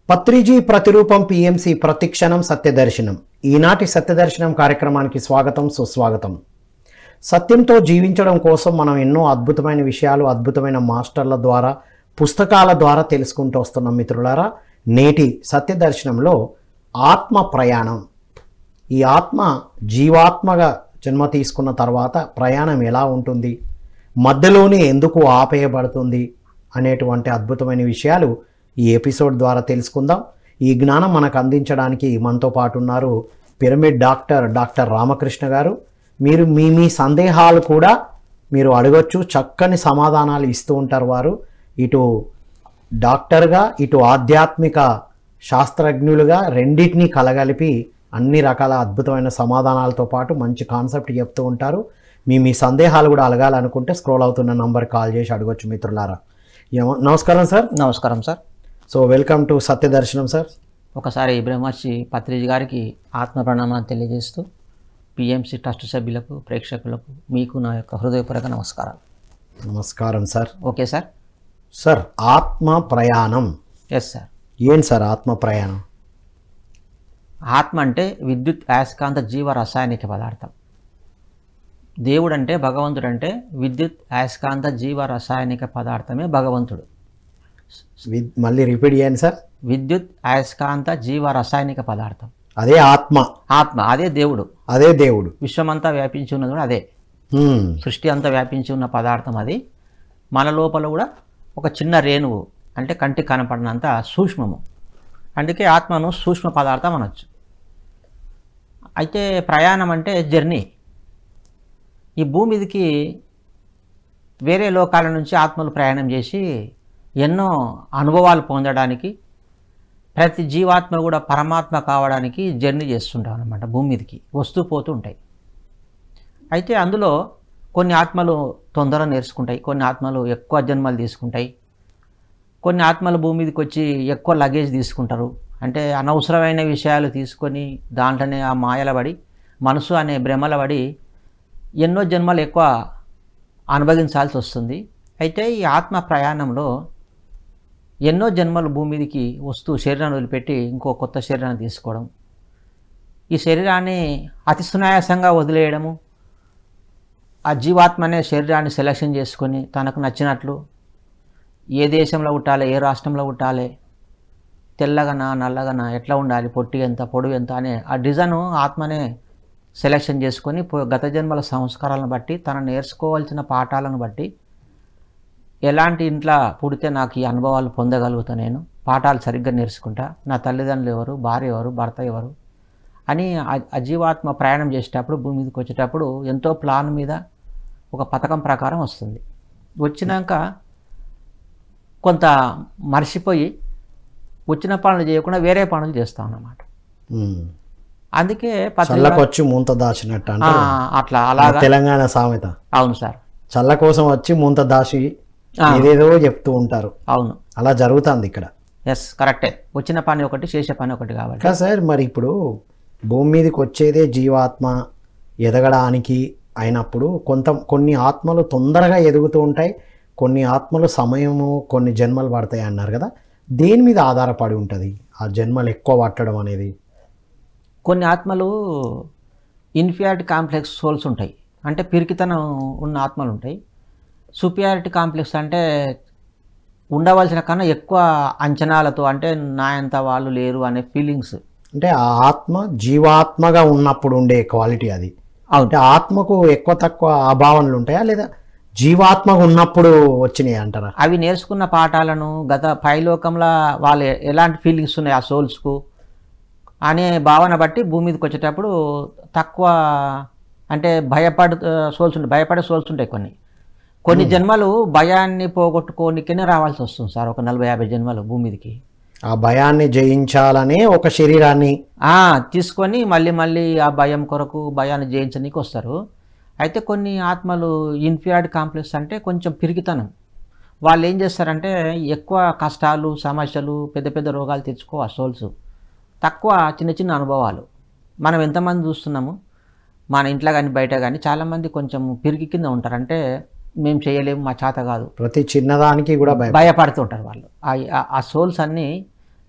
పత్రిజీ ప్రతిరూపం పిఎంసి ప్రతిక్షణం సత్యదర్శనం. ఈనాటి సత్యదర్శనం కార్యక్రమానికి స్వాగతం, సుస్వాగతం. సత్యంతో జీవించడం కోసం మనం ఎన్నో అద్భుతమైన విషయాలు అద్భుతమైన మాస్టర్ల ద్వారా, పుస్తకాల ద్వారా తెలుసుకుంటూ వస్తున్నాం మిత్రులారా. నేటి సత్యదర్శనంలో ఆత్మ ప్రయాణం, ఈ ఆత్మ జీవాత్మగా జన్మ తీసుకున్న తర్వాత ప్రయాణం ఎలా ఉంటుంది, మధ్యలోనే ఎందుకు ఆపేయబడుతుంది అనేటువంటి అద్భుతమైన విషయాలు ఈ ఎపిసోడ్ ద్వారా తెలుసుకుందాం. ఈ జ్ఞానం మనకు అందించడానికి మనతో పాటు ఉన్నారు పిరమిడ్ డాక్టర్ రామకృష్ణ గారు. మీరు మీ సందేహాలు కూడా మీరు అడగొచ్చు, చక్కని సమాధానాలు ఇస్తూ ఉంటారు వారు. ఇటు డాక్టర్గా, ఇటు ఆధ్యాత్మిక శాస్త్రజ్ఞులుగా రెండింటినీ కలగలిపి అన్ని రకాల అద్భుతమైన సమాధానాలతో పాటు మంచి కాన్సెప్ట్ చెప్తూ ఉంటారు. మీ సందేహాలు కూడా అడగాలనుకుంటే స్క్రోల్ అవుతున్న నంబర్ కాల్ చేసి అడగొచ్చు మిత్రులారా. నమస్కారం సార్. నమస్కారం sir. So welcome to Satyadarshanam sir. ఒకసారి బ్రహ్మర్షి పత్రిజీ గారికి ఆత్మ ప్రణామాలు తెలియజేస్తూ పిఎంసి ట్రస్ట్ సభ్యులకు, ప్రేక్షకులకు మీకు నా యొక్క హృదయపూర్వక నమస్కారాలు. నమస్కారం సార్. Okay sir. సార్, ఆత్మ ప్రయాణం. Yes sir. ఏంటి సార్ ఆత్మ ప్రయాణం? ఆత్మ అంటే విద్యుత్ అయస్కాంత జీవ రసాయనిక పదార్థం. దేవుడు అంటే, భగవంతుడు అంటే విద్యుత్ అయస్కాంత జీవ రసాయనిక పదార్థమే భగవంతుడు. మళ్ళీ రిపీట్ చేయండి సార్. విద్యుత్ అయస్కాంత జీవ రసాయనిక పదార్థం, అదే ఆత్మ. అదే దేవుడు. అదే దేవుడు. విశ్వమంతా వ్యాపించి ఉన్నది కూడా అదే. సృష్టి అంతా వ్యాపించి ఉన్న పదార్థం అది. మన లోపల కూడా ఒక చిన్న రేణువు, అంటే కంటికి కనపడినంత సూక్ష్మము. అందుకే ఆత్మను సూక్ష్మ పదార్థం అనొచ్చు. అయితే ప్రయాణం అంటే జర్నీ. ఈ భూమి మీదకి వేరే లోకాల నుంచి ఆత్మలు ప్రయాణం చేసి ఎన్నో అనుభవాలు పొందడానికి, ప్రతి జీవాత్మ కూడా పరమాత్మ కావడానికి జర్నీ చేస్తుంటాం అన్నమాట. భూమి మీదకి వస్తూ పోతూ ఉంటాయి. అయితే అందులో కొన్ని ఆత్మలు తొందరగా నేర్చుకుంటాయి, కొన్ని ఆత్మలు ఎక్కువ జన్మలు తీసుకుంటాయి, కొన్ని ఆత్మలు భూమి మీదకి వచ్చి ఎక్కువ లగేజ్ తీసుకుంటారు. అంటే అనవసరమైన విషయాలు తీసుకొని దాంట్లోనే ఆ మాయల పడి, మనసు అనే భ్రమల పడి ఎన్నో జన్మలు ఎక్కువ అనుభవించాల్సి వస్తుంది. అయితే ఈ ఆత్మ ప్రయాణంలో ఎన్నో జన్మలు భూమి మీదకి వస్తూ శరీరాన్ని వదిలిపెట్టి ఇంకో కొత్త శరీరాన్ని తీసుకోవడం, ఈ శరీరాన్ని అతి సునాయాసంగా వదిలేయడము, ఆ జీవాత్మనే శరీరాన్ని సెలక్షన్ చేసుకొని తనకు నచ్చినట్లు ఏ దేశంలో పుట్టాలి, ఏ రాష్ట్రంలో పుట్టాలి, తెల్లగనా నల్లగనా, ఎట్లా ఉండాలి, పొట్టి ఎంత, పొడవు ఎంత అనే ఆ డిజైన్ ఆత్మనే సెలక్షన్ చేసుకొని గత జన్మల సంస్కారాలను బట్టి, తను నేర్చుకోవాల్సిన పాఠాలను బట్టి, ఎలాంటి ఇంట్లో పుడితే నాకు ఈ అనుభవాలు పొందగలుగుతా, నేను పాఠాలు సరిగ్గా నేర్చుకుంటా, నా తల్లిదండ్రులు ఎవరు, భార్య ఎవరు, భర్త ఎవరు అని అజీవాత్మ ప్రయాణం చేసేటప్పుడు భూమి మీదకి వచ్చేటప్పుడు ఎంతో ప్లాన్ మీద ఒక పథకం ప్రకారం వస్తుంది. వచ్చినాక కొంత మర్చిపోయి వచ్చిన పనులు చేయకుండా వేరే పనులు చేస్తాం అన్నమాట. అందుకే చల్లకొచ్చి ముంత దాచినట్టు అట్లా అలాగా తెలంగాణ సామెత. అవును సార్. చల్ల కోసం వచ్చి ముంత దాచి ఏదేదో చెప్తూ ఉంటారు. అవును, అలా జరుగుతుంది ఇక్కడ. ఎస్, కరెక్టే. వచ్చిన పని ఒకటి, చేసే పని ఒకటి కాబట్టి సార్. మరి ఇప్పుడు భూమి మీదకి వచ్చేదే జీవాత్మ ఎదగడానికి అయినప్పుడు కొన్ని ఆత్మలు తొందరగా ఎదుగుతూ ఉంటాయి, కొన్ని ఆత్మలు సమయము, కొన్ని జన్మలు పడతాయి అన్నారు కదా. దేని మీద ఆధారపడి ఉంటుంది ఆ జన్మలు ఎక్కువ పట్టడం అనేది? కొన్ని ఆత్మలు ఇన్ఫీరియారిటీ కాంప్లెక్స్ సోల్స్ ఉంటాయి, అంటే పిరికితనం ఉన్న ఆత్మలు ఉంటాయి. సుపీరియారిటీ కాంప్లెక్స్ అంటే ఉండవలసిన కన్నా ఎక్కువ అంచనాలతో, అంటే నా అంత వాళ్ళు లేరు అనే ఫీలింగ్స్. అంటే ఆ ఆత్మ జీవాత్మగా ఉన్నప్పుడు ఉండే క్వాలిటీ అది. అంటే ఆత్మకు ఎక్కువ తక్కువ భావనలు ఉంటాయా, లేదా జీవాత్మగా ఉన్నప్పుడు వచ్చినాయి అంటారా? అవి నేర్చుకున్న పాఠాలను గత పైలోకంలో వాళ్ళు ఎలాంటి ఫీలింగ్స్ ఉన్నాయి ఆ సోల్స్కు అనే భావన బట్టి భూమి మీదకి వచ్చేటప్పుడు తక్కువ, అంటే భయపడే సోల్స్ ఉంటాయి. కొన్ని జన్మలు భయాన్ని పోగొట్టుకోనికనే రావాల్సి వస్తుంది సార్. ఒక 40-50 జన్మలు భూమి మీదకి ఆ భయాన్ని జయించాలనే ఒక శరీరాన్ని తీసుకొని మళ్ళీ ఆ భయం కొరకు భయాన్ని జయించడానికి వస్తారు. అయితే కొన్ని ఆత్మలు ఇన్ఫీరియారిటీ కాంప్లెక్స్ అంటే కొంచెం పిరికితనం. వాళ్ళు ఏం చేస్తారంటే ఎక్కువ కష్టాలు, సమస్యలు, పెద్ద పెద్ద రోగాలు తెచ్చుకో ఆ సోల్స్, తక్కువ చిన్న చిన్న అనుభవాలు. మనం ఎంతమంది చూస్తున్నాము మన ఇంట్లో కానీ బయట కానీ, చాలామంది కొంచెం పిరికి కింద ఉంటారు. అంటే మేము చేయలేము, మా చేత కాదు, ప్రతి చిన్నదానికి కూడా భయపడుతుంటారు వాళ్ళు. ఆ సోల్స్ అన్నీ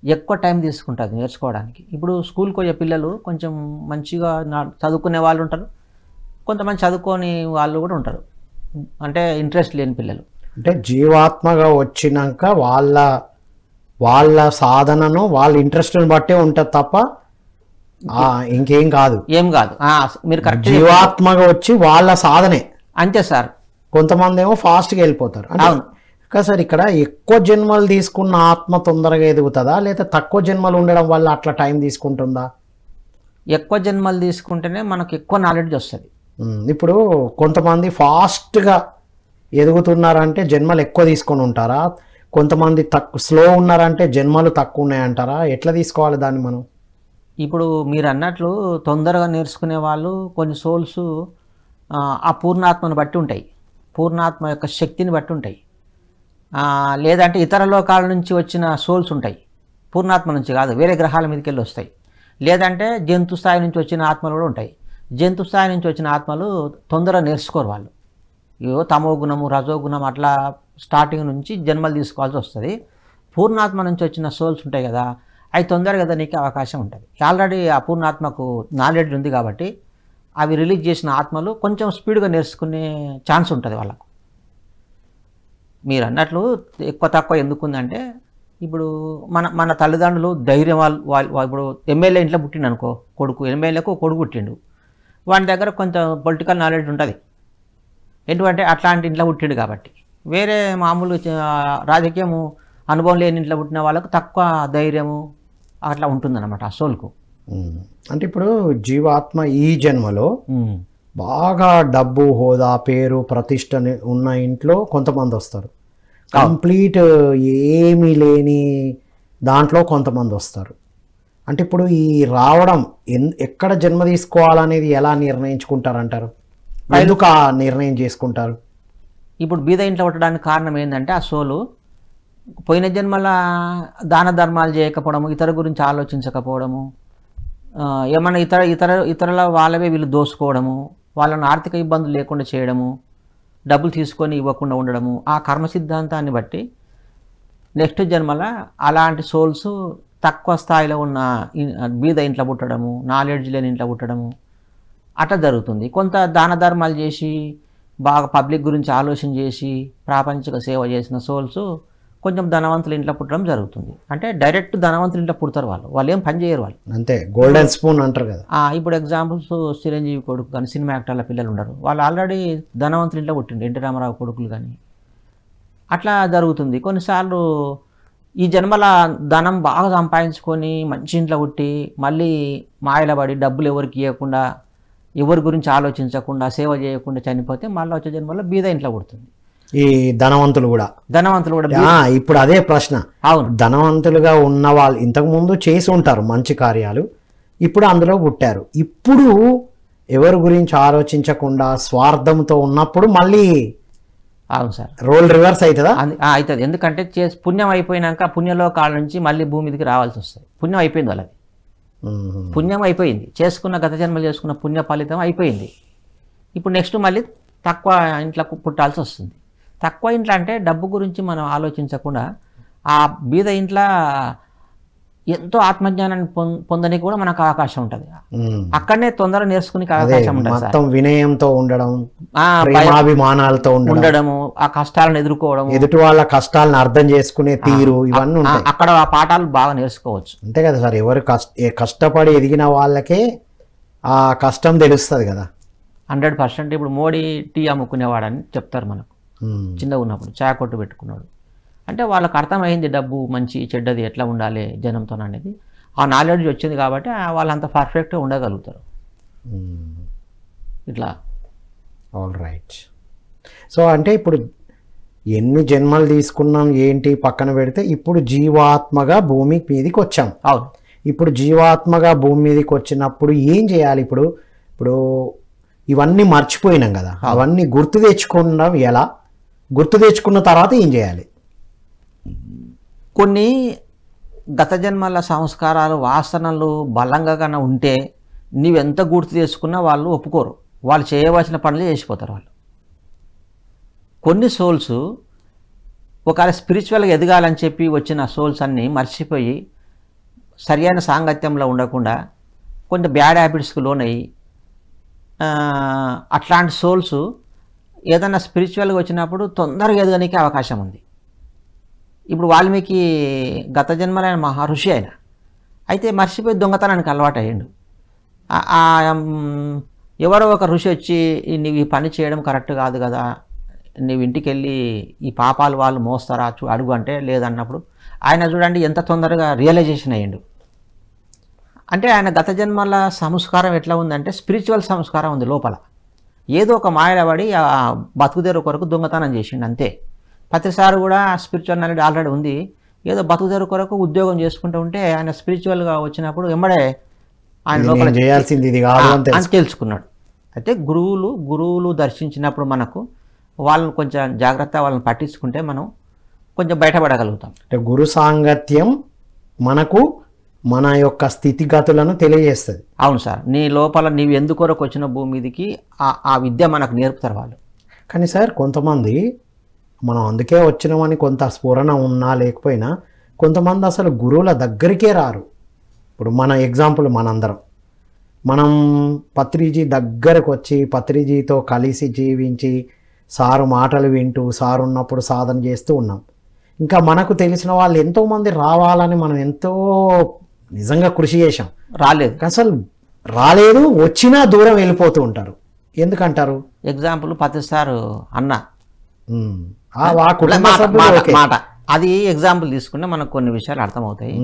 ఎక్కువ టైం తీసుకుంటుంది నేర్చుకోవడానికి. ఇప్పుడు స్కూల్కి పోయే పిల్లలు కొంచెం మంచిగా చదువుకునే వాళ్ళు ఉంటారు, కొంతమంది చదువుకొని వాళ్ళు కూడా ఉంటారు, అంటే ఇంట్రెస్ట్ లేని పిల్లలు. అంటే జీవాత్మగా వచ్చినాక వాళ్ళ సాధనను వాళ్ళ ఇంట్రెస్ట్ని బట్టే ఉంటుంది తప్ప ఇంకేం కాదు. ఏం కాదు, మీరు కరెక్ట్. జీవాత్మగా వచ్చి వాళ్ళ సాధనే అంతే సార్. కొంతమంది ఏమో ఫాస్ట్గా వెళ్ళిపోతారు. అవును కదా సార్. ఇక్కడ ఎక్కువ జన్మలు తీసుకున్న ఆత్మ తొందరగా ఎదుగుతుందా, లేదా తక్కువ జన్మలు ఉండడం వల్ల అట్లా టైం తీసుకుంటుందా? ఎక్కువ జన్మలు తీసుకుంటేనే మనకు ఎక్కువ నాలెడ్జ్ వస్తుంది. ఇప్పుడు కొంతమంది ఫాస్ట్గా ఎదుగుతున్నారంటే జన్మలు ఎక్కువ తీసుకొని ఉంటారా? కొంతమంది స్లో ఉన్నారంటే జన్మలు తక్కువ ఉన్నాయంటారా? ఎట్లా తీసుకోవాలి దాన్ని మనం? ఇప్పుడు మీరు అన్నట్లు తొందరగా నేర్చుకునే వాళ్ళు కొన్ని సోల్స్ ఆ పూర్ణాత్మను బట్టి ఉంటాయి, పూర్ణాత్మ యొక్క శక్తిని బట్టి ఉంటాయి. లేదంటే ఇతర లోకాల నుంచి వచ్చిన సోల్స్ ఉంటాయి, పూర్ణాత్మ నుంచి కాదు, వేరే గ్రహాల మీదకి వెళ్ళి వస్తాయి. లేదంటే జంతు స్థాయి నుంచి వచ్చిన ఆత్మలు కూడా ఉంటాయి. జంతు స్థాయి నుంచి వచ్చిన ఆత్మలు తొందరగా నేర్చుకోరు వాళ్ళు. తమో గుణము రజోగుణం అట్లా స్టార్టింగ్ నుంచి జన్మలు తీసుకోవాల్సి వస్తుంది. పూర్ణాత్మ నుంచి వచ్చిన సోల్స్ ఉంటాయి కదా, అవి తొందరగా దానికి అవకాశం ఉంటుంది. ఆల్రెడీ ఆ పూర్ణాత్మకు నాలెడ్జ్ ఉంది కాబట్టి అవి రిలీజ్ చేసిన ఆత్మలు కొంచెం స్పీడ్గా నేర్చుకునే ఛాన్స్ ఉంటుంది వాళ్ళకు. మీరు అన్నట్లు ఎక్కువ తక్కువ ఎందుకుందంటే, ఇప్పుడు మన తల్లిదండ్రులు ధైర్యం వాళ్ళు ఇప్పుడు ఎమ్మెల్యే ఇంట్లో పుట్టిండు అనుకో కొడుకు, ఎమ్మెల్యేకు కొడుకు పుట్టిండు, వాని దగ్గర కొంత పొలిటికల్ నాలెడ్జ్ ఉంటుంది. ఎందుకంటే అట్లాంటి ఇంట్లో పుట్టిండు కాబట్టి. వేరే మామూలు రాజకీయము అనుభవం లేని ఇంట్లో పుట్టిన వాళ్ళకు తక్కువ ధైర్యము అట్లా ఉంటుందన్నమాట ఆ సోల్కు. అంటే ఇప్పుడు జీవాత్మ ఈ జన్మలో బాగా డబ్బు హోదా పేరు ప్రతిష్ట ఉన్న ఇంట్లో కొంతమంది వస్తారు, కంప్లీట్ ఏమీ లేని దాంట్లో కొంతమంది వస్తారు. అంటే ఇప్పుడు ఈ రావడం ఎక్కడ జన్మ తీసుకోవాలనేది ఎలా నిర్ణయించుకుంటారంటారు? ఎందుకు ఆ నిర్ణయం చేసుకుంటారు? ఇప్పుడు బీద ఇంట్లో ఉండడానికి కారణం ఏంటంటే ఆ సోలు పోయిన జన్మల దాన ధర్మాలు చేయకపోవడము, ఇతర గురించి ఆలోచించకపోవడము, ఏమన్నా ఇతరుల వాళ్ళవే వీళ్ళు దోసుకోవడము, వాళ్ళని ఆర్థిక ఇబ్బందులు లేకుండా చేయడము, డబ్బులు తీసుకొని ఇవ్వకుండా ఉండడము, ఆ కర్మ సిద్ధాంతాన్ని బట్టి నెక్స్ట్ జన్మల అలాంటి సోల్స్ తక్కువ స్థాయిలో ఉన్న బీద ఇంట్లో పుట్టడము, నాలెడ్జ్ లేని ఇంట్లో పుట్టడము అట్లా జరుగుతుంది. కొంత దాన ధర్మాలు చేసి బాగా పబ్లిక్ గురించి ఆలోచన చేసి ప్రాపంచిక సేవ చేసిన సోల్స్ కొంచెం ధనవంతుల ఇంట్లో పుట్టడం జరుగుతుంది. అంటే డైరెక్ట్ ధనవంతుల ఇంట్లో పుడతారు వాళ్ళు ఏం పని చేయరు వాళ్ళు, అంతే గోల్డెన్ స్పూన్ అంటారు కదా. ఇప్పుడు ఎగ్జాంపుల్స్ చిరంజీవి కొడుకు కానీ సినిమా యాక్టర్ల పిల్లలు ఉండరు, వాళ్ళు ఆల్రెడీ ధనవంతుల ఇంట్లో పుట్టిండు, ఎన్టీ రామారావు కొడుకులు కానీ అట్లా జరుగుతుంది. కొన్నిసార్లు ఈ జన్మల ధనం బాగా సంపాదించుకొని మంచి ఇంట్లో పుట్టి మళ్ళీ మాయల పడి డబ్బులు ఎవరికి ఇవ్వకుండా ఎవరి గురించి ఆలోచించకుండా సేవ చేయకుండా చనిపోతే మళ్ళీ వచ్చే జన్మలో బీద ఇంట్లో పుడుతుంది. ఈ ధనవంతులు కూడా ఇప్పుడు అదే ప్రశ్న. అవును, ధనవంతులుగా ఉన్న వాళ్ళు ఇంతకు ముందు చేసి ఉంటారు మంచి కార్యాలు, ఇప్పుడు అందులో పుట్టారు. ఇప్పుడు ఎవరి గురించి ఆలోచించకుండా స్వార్థంతో ఉన్నప్పుడు మళ్ళీ అవును సార్ రోల్ రివర్స్ అవుతుందా? అవుతుంది. ఎందుకంటే పుణ్యం అయిపోయినాక పుణ్యలోకాల నుంచి మళ్ళీ భూమి మీదకి రావాల్సి వస్తుంది. పుణ్యం అయిపోయింది వాళ్ళది, పుణ్యం అయిపోయింది, చేసుకున్న గత జన్మలు చేసుకున్న పుణ్య ఫలితం అయిపోయింది. ఇప్పుడు నెక్స్ట్ మళ్ళీ తక్కువ ఇంట్లో పుట్టాల్సి వస్తుంది. తక్కువ ఇంట్లో అంటే డబ్బు గురించి మనం ఆలోచించకుండా ఆ బీద ఇంట్లో ఎంతో ఆత్మజ్ఞానాన్ని పొందడానికి కూడా మనకు అవకాశం ఉంటుంది. అక్కడనే తొందరగా నేర్చుకునే అవకాశం ఉంటుంది. వినయంతో ఉండడం, ప్రేమాభిమానాలతో ఉండడము, ఆ కష్టాలను ఎదుర్కోవడం, ఎదుటి వాళ్ళ కష్టాలను అర్థం చేసుకునే తీరు, ఇవన్నీ అక్కడ ఆ పాఠాలు బాగా నేర్చుకోవచ్చు. అంతే కదా సార్. ఎవరు కష్టపడి ఎదిగిన వాళ్ళకే ఆ కష్టం తెలుస్తుంది కదా. 100%. ఇప్పుడు మోడీ టీ అమ్ముకునేవాడని చెప్తారు మనకు, చిన్నగా ఉన్నప్పుడు చాయ్ కొట్టు పెట్టుకున్నాడు అంటే వాళ్ళకి అర్థమైంది డబ్బు మంచి చెడ్డది ఎట్లా ఉండాలి జనంతో అనేది. ఆ నాలెడ్జ్ వచ్చింది కాబట్టి వాళ్ళంత పర్ఫెక్ట్గా ఉండగలుగుతారు. ఇట్లా ఆల్ రైట్. సో అంటే ఇప్పుడు ఎన్ని జన్మలు తీసుకున్నాం ఏంటి పక్కన పెడితే ఇప్పుడు జీవాత్మగా భూమి మీదకి వచ్చాం. అవును. ఇప్పుడు జీవాత్మగా భూమి మీదకి వచ్చినప్పుడు ఏం చేయాలి? ఇప్పుడు ఇవన్నీ మర్చిపోయినాం కదా, అవన్నీ గుర్తు తెచ్చుకున్నాం. ఎలా గుర్తు తెచ్చుకున్న తర్వాత ఏం చేయాలి? కొన్ని గత జన్మల సంస్కారాలు వాసనలు బలంగా కన్నా ఉంటే నీవెంత గుర్తు తెచ్చుకున్నా వాళ్ళు ఒప్పుకోరు, వాళ్ళు చేయవలసిన పనులు చేసిపోతారు వాళ్ళు. కొన్ని సోల్స్ ఒకవేళ స్పిరిచువల్గా ఎదగాలని చెప్పి వచ్చిన సోల్స్ అన్నీ మర్చిపోయి సరియైన సాంగత్యంలో ఉండకుండా కొంచెం బ్యాడ్ హ్యాబిట్స్కి లోనయ్యి అట్లాంటి సోల్స్ ఏదైనా స్పిరిచువల్గా వచ్చినప్పుడు తొందరగా ఎదగడానికి అవకాశం ఉంది. ఇప్పుడు వాల్మీకి గత జన్మలైన మహర్షి అయిన అయితే మర్చిపోయి దొంగతనానికి అలవాటు అయ్యిండు. ఎవరో ఒక ఋషి వచ్చి నీవు ఈ పని చేయడం కరెక్ట్ కాదు కదా, నీవు ఇంటికి వెళ్ళి ఈ పాపాలు వాళ్ళు మోస్తారా అడుగు అంటే లేదన్నప్పుడు ఆయన చూడండి ఎంత తొందరగా రియలైజేషన్ అయ్యిండు. అంటే ఆయన గత జన్మల సంస్కారం ఎట్లా ఉందంటే స్పిరిచువల్ సంస్కారం ఉంది లోపల. ఏదో ఒక మాయల పడి ఆ బతుకుదేరు కొరకు దొంగతనం చేసిండు అంతే. ప్రతిసారి కూడా స్పిరిచువల్ నాలెడ్జ్ ఆల్రెడీ ఉంది, ఏదో బతుకుదేరు కొరకు ఉద్యోగం చేసుకుంటూ ఉంటే ఆయన స్పిరిచువల్గా వచ్చినప్పుడు వెంబడే ఆయన లోపల చేయాల్సింది ఇది కాదు అని తెలుసుకున్నాడు. అయితే గురువులు దర్శించినప్పుడు మనకు వాళ్ళని కొంచెం జాగ్రత్త వాళ్ళని పట్టించుకుంటే మనం కొంచెం బయటపడగలుగుతాం. అంటే గురు సాంగత్యం మనకు మన యొక్క స్థితిగతులను తెలియజేస్తుంది. అవును సార్, నీ లోపల నీవు ఎందుకొరకు వచ్చిన భూమి మీదకి ఆ విద్య మనకు నేర్పుతారు వాళ్ళు. కానీ సార్ కొంతమంది మనం అందుకే వచ్చినామని కొంత స్ఫురణ ఉన్నా లేకపోయినా కొంతమంది అసలు గురువుల దగ్గరికే రారు. ఇప్పుడు మన ఎగ్జాంపుల్ మనం పత్రిజీ దగ్గరకు వచ్చి పత్రిజీతో కలిసి జీవించి సారు మాటలు వింటూ సారు ఉన్నప్పుడు సాధన చేస్తూ ఉన్నాం. ఇంకా మనకు తెలిసిన వాళ్ళు ఎంతోమంది రావాలని మనం ఎంతో నిజంగా కృషి చేశాం, రాలేదు. అసలు రాలేదు, వచ్చినా దూరం వెళ్ళిపోతూ ఉంటారు. ఎందుకంటారు? ఎగ్జాంపుల్ ప్రతిసారి అన్న మాట అది ఎగ్జాంపుల్ తీసుకుంటే మనకు కొన్ని విషయాలు అర్థమవుతాయి.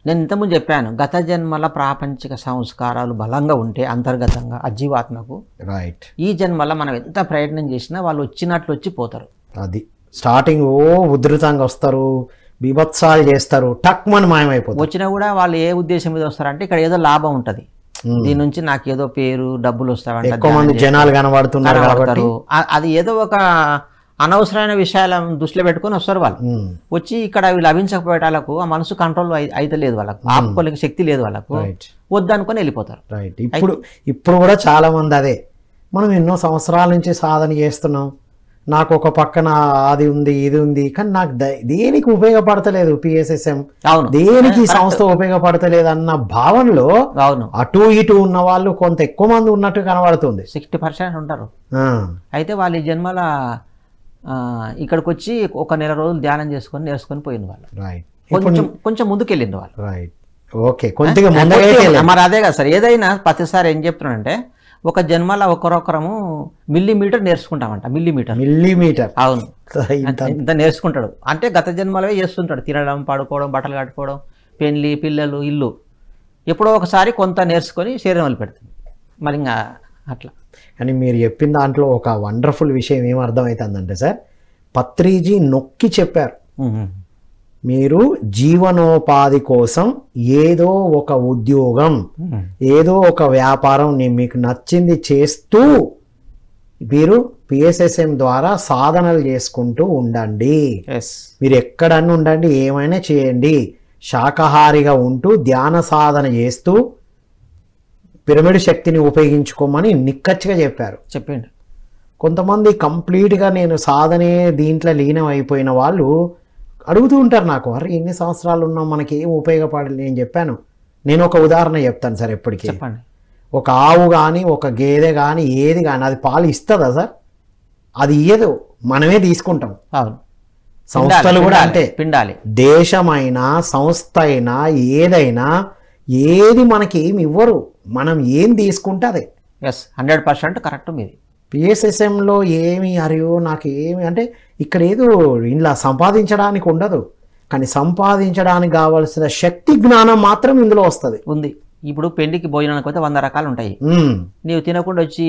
నేను ఇంతకుముందు చెప్పాను, గత జన్మల ప్రాపంచిక సంస్కారాలు బలంగా ఉంటే అంతర్గతంగా అజీవాత్మకు రైట్, ఈ జన్మల మనం ఎంత ప్రయత్నం చేసినా వాళ్ళు వచ్చినట్లు వచ్చి పోతారు. అది స్టార్టింగ్ ఉధృతంగా వస్తారు, బీభత్సాలు చేస్తారు, టక్ మన మాయమైపోతారు. వచ్చినా కూడా వాళ్ళు ఏ ఉద్దేశం మీద వస్తారంటే ఇక్కడ ఏదో లాభం ఉంటుంది, దీని నుంచి నాకు ఏదో పేరు డబ్బులు వస్తాయంట, ఎక్కువ మంది జనాలు కనబడుతున్నారు కాబట్టి అది ఏదో ఒక అనవసరమైన విషయాలను దృష్టిలో పెట్టుకొని వస్తారు వాళ్ళు. వచ్చి ఇక్కడ అవి లభించకపోయేటాలకు ఆ మనసు కంట్రోల్ అయితే లేదు, వాళ్ళకు ఆపుకోలేక శక్తి లేదు, వాళ్ళకు వద్దనుకొని వెళ్ళిపోతారు. రైట్. ఇప్పుడు కూడా చాలా మంది అదే, మనం ఎన్నో సంవత్సరాల నుంచి సాధన చేస్తున్నాం, నాకు ఒక పక్కన అది ఉంది ఇది ఉంది, కానీ నాకు దేనికి ఉపయోగపడతలేదు పిఎస్ఎస్ఎం, దేనికి సంస్థ ఉపయోగపడతలేదు అన్న భావనలో అటు ఇటు ఉన్న వాళ్ళు కొంత ఎక్కువ మంది ఉన్నట్టు కనబడుతుంది. 60% ఉంటారు. అయితే వాళ్ళు ఈ జన్మల ఇక్కడికి వచ్చి ఒక నెల రోజులు ధ్యానం చేసుకొని నేర్చుకొని పోయిన వాళ్ళు. కొంచెం ముందుకు వెళ్ళింది వాళ్ళు. రైట్, ఓకే, కొద్దిగా మరి అదే కదా సార్, ఏదైనా ప్రతిసారి ఏం చెప్తున్నానంటే ఒక జన్మల ఒకరొకరము మిల్లీమీటర్ నేర్చుకుంటామంట. మిల్లీమీటర్ అవును, ఇంత నేర్చుకుంటాడు. అంటే గత జన్మలవే చేస్తుంటాడు, తినడం, పడుకోవడం, బట్టలు కట్టుకోవడం, పెళ్లి, పిల్లలు, ఇల్లు. ఎప్పుడో ఒకసారి కొంత నేర్చుకొని శరీరం వదిలిపెడుతుంది మరి ఇంకా అట్లా. కానీ మీరు చెప్పిన దాంట్లో ఒక వండర్ఫుల్ విషయం ఏం అర్థమవుతుందంటే సార్, పత్రిజీ నొక్కి చెప్పారు, మీరు జీవనోపాధి కోసం ఏదో ఒక ఉద్యోగం, ఏదో ఒక వ్యాపారం మీకు నచ్చింది చేస్తూ మీరు పిఎస్ఎస్ఎం ద్వారా సాధనలు చేసుకుంటూ ఉండండి. మీరు ఎక్కడన్నా ఉండండి, ఏమైనా చేయండి, శాకాహారిగా ఉంటూ ధ్యాన సాధన చేస్తూ పిరమిడ్ శక్తిని ఉపయోగించుకోమని నిక్కచ్చిగా చెప్పండి. కొంతమంది కంప్లీట్గా నేను సాధనే దీంట్లో లీనం అయిపోయిన వాళ్ళు అడుగుతూ ఉంటారు నాకు, అరే ఎన్ని సంవత్సరాలు ఉన్నాం మనకి ఏం ఉపయోగపడలేదు. నేను చెప్పాను, నేను ఒక ఉదాహరణ చెప్తాను సార్ ఎప్పటికీ. ఒక ఆవు కానీ ఒక గేదె కానీ ఏది కానీ అది పాలు ఇస్తుందా సార్? అది ఇయ్యదు, మనమే తీసుకుంటాం. సంస్థలు కూడా అంటే పిండాలి, దేశమైనా సంస్థ అయినా ఏదైనా ఏది మనకి ఏమి ఇవ్వరు, మనం ఏం తీసుకుంటే అదే. 100% కరెక్ట్ మీది. పిఎస్ఎస్ఎంలో ఏమి అరియో నాకు ఏమి అంటే ఇక్కడ ఏదో ఇలా సంపాదించడానికి ఉండదు, కానీ సంపాదించడానికి కావాల్సిన శక్తి జ్ఞానం మాత్రం ఇందులో ఉంది. ఇప్పుడు పెళ్లికి భోజనానికి అయితే 100 రకాలు ఉంటాయి, నీవు తినకుండా వచ్చి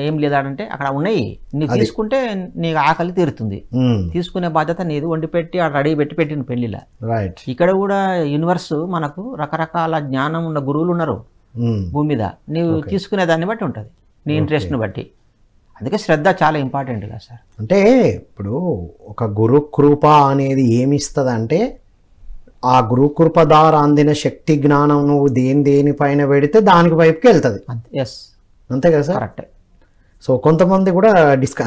ఏం లేదంటే అక్కడ ఉన్నాయి, నీవు తీసుకుంటే నీకు ఆకలి తీరుతుంది, తీసుకునే బాధ్యత నీది. వండి పెట్టి రెడీ పెట్టిన పెళ్లిలా. ఇక్కడ కూడా యూనివర్స్ మనకు రకరకాల జ్ఞానం ఉన్న గురువులు ఉన్నారు భూమి మీద, నీవు తీసుకునే దాన్ని బట్టి ఉంటుంది, నీ ఇంట్రెస్ట్ని బట్టి. అందుకే శ్రద్ధ చాలా ఇంపార్టెంట్ కదా సార్. అంటే ఇప్పుడు ఒక గురు కృప అనేది ఏమిస్తుంది అంటే ఆ గురు కృప ద్వారా అందిన శక్తి జ్ఞానం నువ్వు దేనిపైన పెడితే దానికి వైపుకి వెళ్తుంది. అంతే కదా సార్? కరెక్టే. సో కొంతమంది కూడా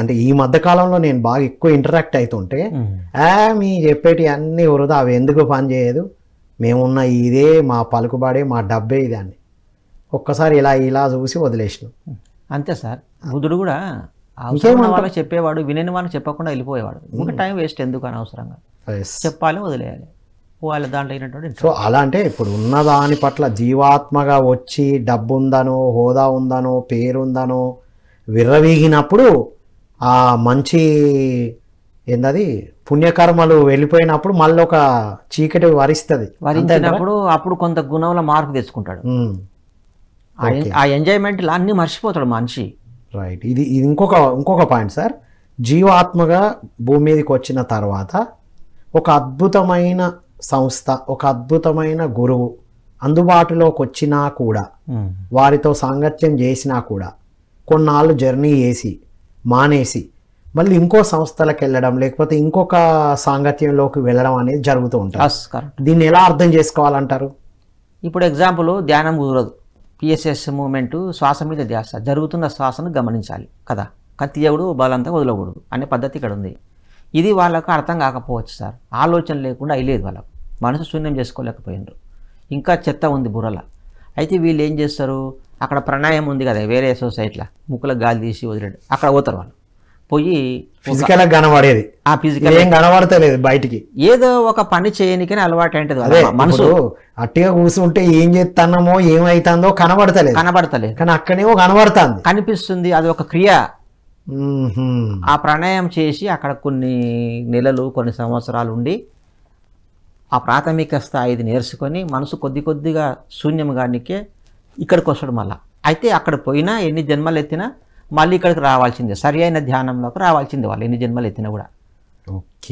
అంటే ఈ మధ్య కాలంలో నేను బాగా ఎక్కువ ఇంటరాక్ట్ అవుతుంటే మీ చెప్పేటి అన్నీ వృధా, అవి ఎందుకు పని చేయదు, మేమున్న ఇదే మా పలుకుబడే మా డబ్బే ఇది అని ఒక్కసారి ఇలా చూసి వదిలేసినాం. అంతే సార్. బుద్ధుడు కూడా అవసరం వాళ్ళకి చెప్పేవాడు, వినని వాళ్ళకి చెప్పకుండా వెళ్ళిపోయేవాడు. ఇంకా టైం వేస్ట్ ఎందుకు అనవసరంగా చెప్పాలి, వదిలేయాలి, పోవాలి దాంట్లో అయినటువంటి. సో అలా అంటే ఇప్పుడు ఉన్న దాని పట్ల జీవాత్మగా వచ్చి డబ్బు ఉందనో హోదా ఉందనో పేరుందనో విర్రవీగినప్పుడు ఆ మంచి ఏందది పుణ్యకర్మలు వెళ్ళిపోయినప్పుడు మళ్ళీ ఒక చీకటి వరించినప్పుడు అప్పుడు కొంత గుణంలో మార్పు తెచ్చుకుంటాడు. ఆ ఎంజాయ్మెంట్ అన్నీ మర్చిపోతాడు మనిషి. రైట్. ఇది ఇంకొక పాయింట్ సార్. జీవాత్మగా భూమి మీదకి వచ్చిన తర్వాత ఒక అద్భుతమైన సంస్థ, ఒక అద్భుతమైన గురువు అందుబాటులోకి వచ్చినా కూడా, వారితో సాంగత్యం చేసినా కూడా కొన్నాళ్ళు జర్నీ చేసి మానేసి మళ్ళీ ఇంకో సంస్థలకు వెళ్ళడం లేకపోతే ఇంకొక సాంగత్యంలోకి వెళ్ళడం అనేది జరుగుతూ ఉంటుంది. దీన్ని ఎలా అర్థం చేసుకోవాలంటారు? ఇప్పుడు ఎగ్జాంపుల్ ధ్యానం కుదరదు, పిఎస్ఎస్ మూమెంట్ శ్వాస మీద ధ్యాస, జరుగుతున్న శ్వాసను గమనించాలి కదా, కత్తియవుడు బలంతా వదలకూడదు అనే పద్ధతి ఇక్కడ ఉంది. ఇది వాళ్ళకు అర్థం కాకపోవచ్చు సార్. ఆలోచన లేకుండా అయ్యలేదు వాళ్ళకు, మనసు శూన్యం చేసుకోలేకపోయినారు, ఇంకా చెత్త ఉంది బుర్రల. అయితే వీళ్ళు ఏం చేస్తారు, అక్కడ ప్రాణాయామం ఉంది కదా వేరే సొసైటీలో, ముక్కులకు గాలి తీసి వదిలేడు, అక్కడ పోతారు వాళ్ళు. పోయి ఫిజికల్ కనబడేది, ఆ ఫిజికల్ ఏం కనబడతలేదు బయటికి, ఏదో ఒక పని చేయనికని అలవాటు ఏంటది మనసు. అట్టిగా కూర్చుంటే ఏం చేస్తున్నామో ఏమైతుందో కనబడతలేదు కానీ అక్కడేమో కనబడుతుంది, కనిపిస్తుంది. అది ఒక క్రియ. ఆ ప్రాణాయామం చేసి అక్కడ కొన్ని నెలలు కొన్ని సంవత్సరాలు ఉండి ఆ ప్రాథమిక స్థాయిది నేర్చుకొని మనసు కొద్దిగా శూన్యంగానికే ఇక్కడికి వస్తాడు మళ్ళా. అయితే అక్కడ పోయినా ఎన్ని జన్మలు ఎత్తినా మళ్ళీ ఇక్కడికి రావాల్సిందే, సరి అయిన ధ్యానంలోకి రావాల్సిందే వాళ్ళు ఎన్ని జన్మలు ఎత్తినా కూడా.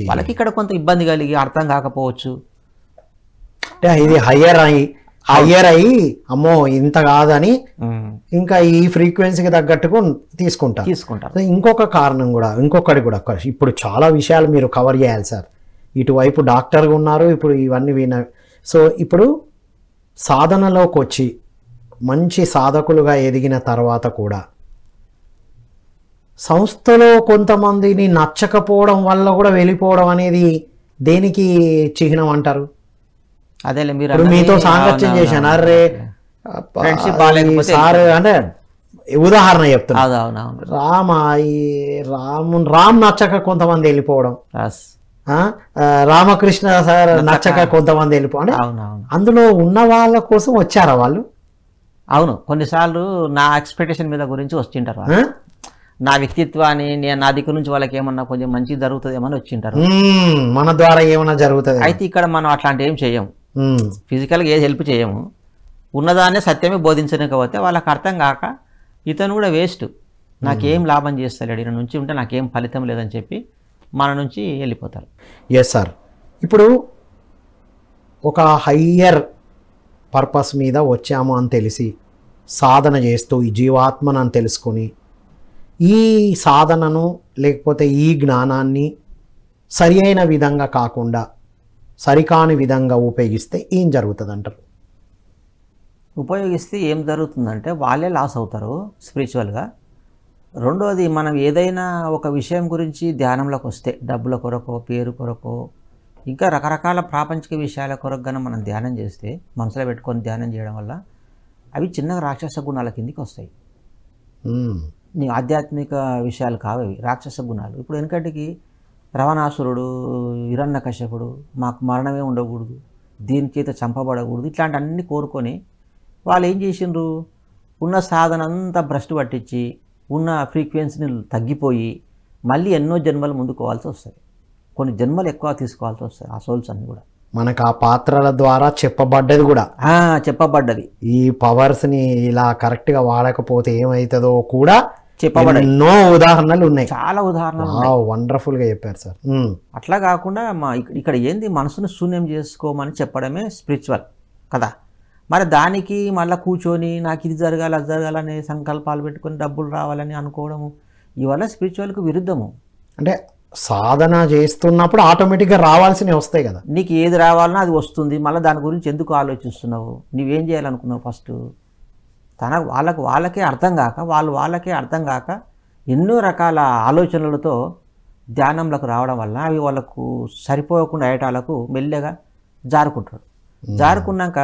వాళ్ళకి ఇక్కడ కొంత ఇబ్బంది కలిగి అర్థం కాకపోవచ్చు. ఇది హయ్యర్ అయ్యి అమ్మో ఇంత కాదని ఇంకా ఈ ఫ్రీక్వెన్సీకి తగ్గట్టుకు తీసుకుంటారు. ఇంకొక కారణం కూడా, ఇంకొకటి కూడా, ఇప్పుడు చాలా విషయాలు మీరు కవర్ చేయాలి సార్. ఇటువైపు డాక్టర్గా ఉన్నారు, ఇప్పుడు ఇవన్నీ సో ఇప్పుడు సాధనలోకి వచ్చి మంచి సాధకులుగా ఎదిగిన తర్వాత కూడా సంస్థలో కొంతమందిని నచ్చకపోవడం వల్ల కూడా వెళ్ళిపోవడం అనేది దేనికి చిహ్నం అంటారు? అదే మీరు మీతో సాంగత్యం చేశాను, అర్రే సార్ అంటే ఉదాహరణ చెప్తున్నా, రామ్ నచ్చక కొంతమంది వెళ్ళిపోవడం, రామకృష్ణ సార్ నచ్చక కొంతమంది వెళ్ళిపోవడం, అందులో ఉన్న వాళ్ళ కోసం వచ్చారా వాళ్ళు? అవును, కొన్నిసార్లు నా ఎక్స్పెక్టేషన్ మీద గురించి వచ్చింటారు, నా వ్యక్తిత్వాన్ని నా దగ్గర నుంచి వాళ్ళకి ఏమన్నా కొంచెం మంచి జరుగుతుందేమని వచ్చింటారు, మన ద్వారా ఏమన్నా జరుగుతుంది. అయితే ఇక్కడ మనం అట్లాంటి ఏం చేయము, ఫిజికల్గా ఏది హెల్ప్ చేయము, ఉన్నదాన్నే సత్యమే బోధించలేకపోతే వాళ్ళకి అర్థం కాక ఇతను కూడా వేస్ట్, నాకేం లాభం చేస్తలేడు, ఈయన నుంచి ఉంటే నాకేం ఫలితం లేదని చెప్పి మన నుంచి వెళ్ళిపోతారు. Yes sir. ఇప్పుడు ఒక హయ్యర్ పర్పస్ మీద వచ్చాము అని తెలిసి సాధన చేస్తూ ఈ జీవాత్మను అని తెలుసుకొని ఈ సాధనను లేకపోతే ఈ జ్ఞానాన్ని సరి అయిన విధంగా కాకుండా సరికాని విధంగా ఉపయోగిస్తే ఏం జరుగుతుంది అంటారు? ఉపయోగిస్తే ఏం జరుగుతుందంటే వాళ్ళే లాస్ అవుతారు స్పిరిచువల్గా. రెండోది, మనం ఏదైనా ఒక విషయం గురించి ధ్యానంలోకి వస్తే డబ్బుల కొరకో పేరు కొరకో ఇంకా రకరకాల ప్రాపంచిక విషయాల కొరకు కన్నా మనం ధ్యానం చేస్తే, మనసులో పెట్టుకొని ధ్యానం చేయడం వల్ల అవి చిన్నగా రాక్షస గుణాల కిందికి వస్తాయి. నీ ఆధ్యాత్మిక విషయాలు కావవి, రాక్షస గుణాలు. ఇప్పుడు వెనకటికి రవణాసురుడు, హిరణ్యకశ్యపుడు మాకు మరణమే ఉండకూడదు, దీనికైతే చంపబడకూడదు, ఇట్లాంటి అన్ని కోరుకొని వాళ్ళు ఏం చేసిండ్రు, ఉన్న సాధన అంతా భ్రష్టు పట్టించి ఉన్న ఫ్రీక్వెన్సీని తగ్గిపోయి మళ్ళీ ఎన్నో జన్మలు ముందుకోవాల్సి వస్తుంది, కొన్ని జన్మలు ఎక్కువ తీసుకోవాల్సి వస్తుంది. ఆ సోల్స్ అన్ని కూడా మనకు ఆ పాత్రల ద్వారా చెప్పబడ్డది కూడా చెప్పబడ్డది. ఈ పవర్స్ని ఇలా కరెక్ట్గా వాడకపోతే ఏమవుతుందో కూడా చెప్పబడ్డది. ఎన్నో ఉదాహరణలు ఉన్నాయి, చాలా ఉదాహరణలు, వండర్ఫుల్గా చెప్పారు సార్. అట్లా కాకుండా ఇక్కడ ఏంది, మనసును శూన్యం చేసుకోమని చెప్పడమే స్పిరిచువల్ కదా. మరి దానికి మళ్ళీ కూర్చొని నాకు ఇది జరగాలి అది జరగాలని సంకల్పాలు పెట్టుకొని డబ్బులు రావాలని అనుకోవడము ఇవల్ల స్పిరిచువల్కి విరుద్ధము. అంటే సాధన చేస్తున్నప్పుడు ఆటోమేటిక్గా రావాల్సినవి వస్తాయి కదా, నీకు ఏది రావాలన్నా అది వస్తుంది, మళ్ళీ దాని గురించి ఎందుకు ఆలోచిస్తున్నావు, నువ్వేం చేయాలనుకున్నావు ఫస్ట్. వాళ్ళకే అర్థం కాక వాళ్ళకే అర్థం కాక ఎన్నో రకాల ఆలోచనలతో ధ్యానంలోకి రావడం వల్ల అవి వాళ్ళకు సరిపోకుండా అయ్యేటాలకు మెల్లగా జారుకుంటాడు. జారుకున్నాక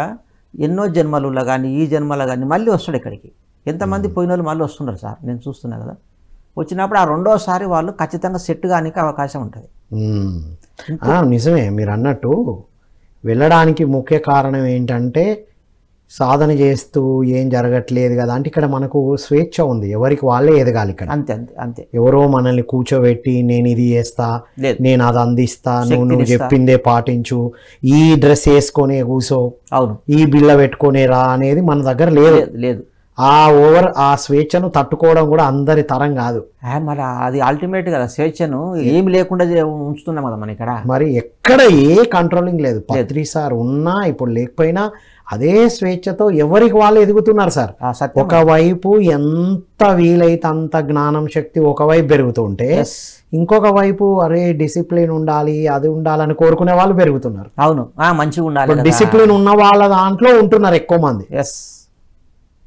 ఎన్నో జన్మలలో కానీ ఈ జన్మలో కానీ మళ్ళీ వస్తాడు ఇక్కడికి. ఎంతమంది పోయిన వాళ్ళు మళ్ళీ వస్తున్నారు సార్, నేను చూస్తున్నా కదా. వచ్చినప్పుడు ఆ రెండోసారి వాళ్ళు ఖచ్చితంగా సెట్ కానికి అవకాశం ఉంటుంది. నిజమే మీరు అన్నట్టు. వెళ్ళడానికి ముఖ్య కారణం ఏంటంటే సాధన చేస్తూ ఏం జరగట్లేదు కదా అంటే ఇక్కడ మనకు స్వేచ్ఛ ఉంది, ఎవరికి వాళ్ళే ఎదగాలి ఇక్కడ. అంతే అంతే అంతే. ఎవరో మనల్ని కూర్చోబెట్టి నేను ఇది చేస్తా, నేను అది అందిస్తా, నువ్వు చెప్పిందే పాటించు, ఈ డ్రెస్ వేసుకొని కూర్చో, అవును, ఈ బిల్ల పెట్టుకొని రా అనేది మన దగ్గర లేదు. లేదు. ఆ స్వేచ్ఛను తట్టుకోవడం కూడా అందరి తరం కాదు. మరి అది అల్టిమేట్ కదా, స్వేచ్ఛను ఏమి లేకుండా ఉంచుతున్నాం కదా మనం ఇక్కడ. మరి ఎక్కడ ఏ కంట్రోలింగ్ లేదు. పత్రి సార్ ఉన్నా ఇప్పుడు లేకపోయినా అదే స్వేచ్ఛతో ఎవరికి వాళ్ళు ఎదుగుతున్నారు సార్. ఒకవైపు ఎంత వీలైతే అంత జ్ఞానం శక్తి ఒకవైపు పెరుగుతుంటే ఇంకొక వైపు అరే డిసిప్లిన్ ఉండాలి అది ఉండాలని కోరుకునే వాళ్ళు పెరుగుతున్నారు. అవును, మంచిగా ఉండాలి, డిసిప్లిన్ ఉన్న వాళ్ళ దాంట్లో ఉంటున్నారు ఎక్కువ మంది.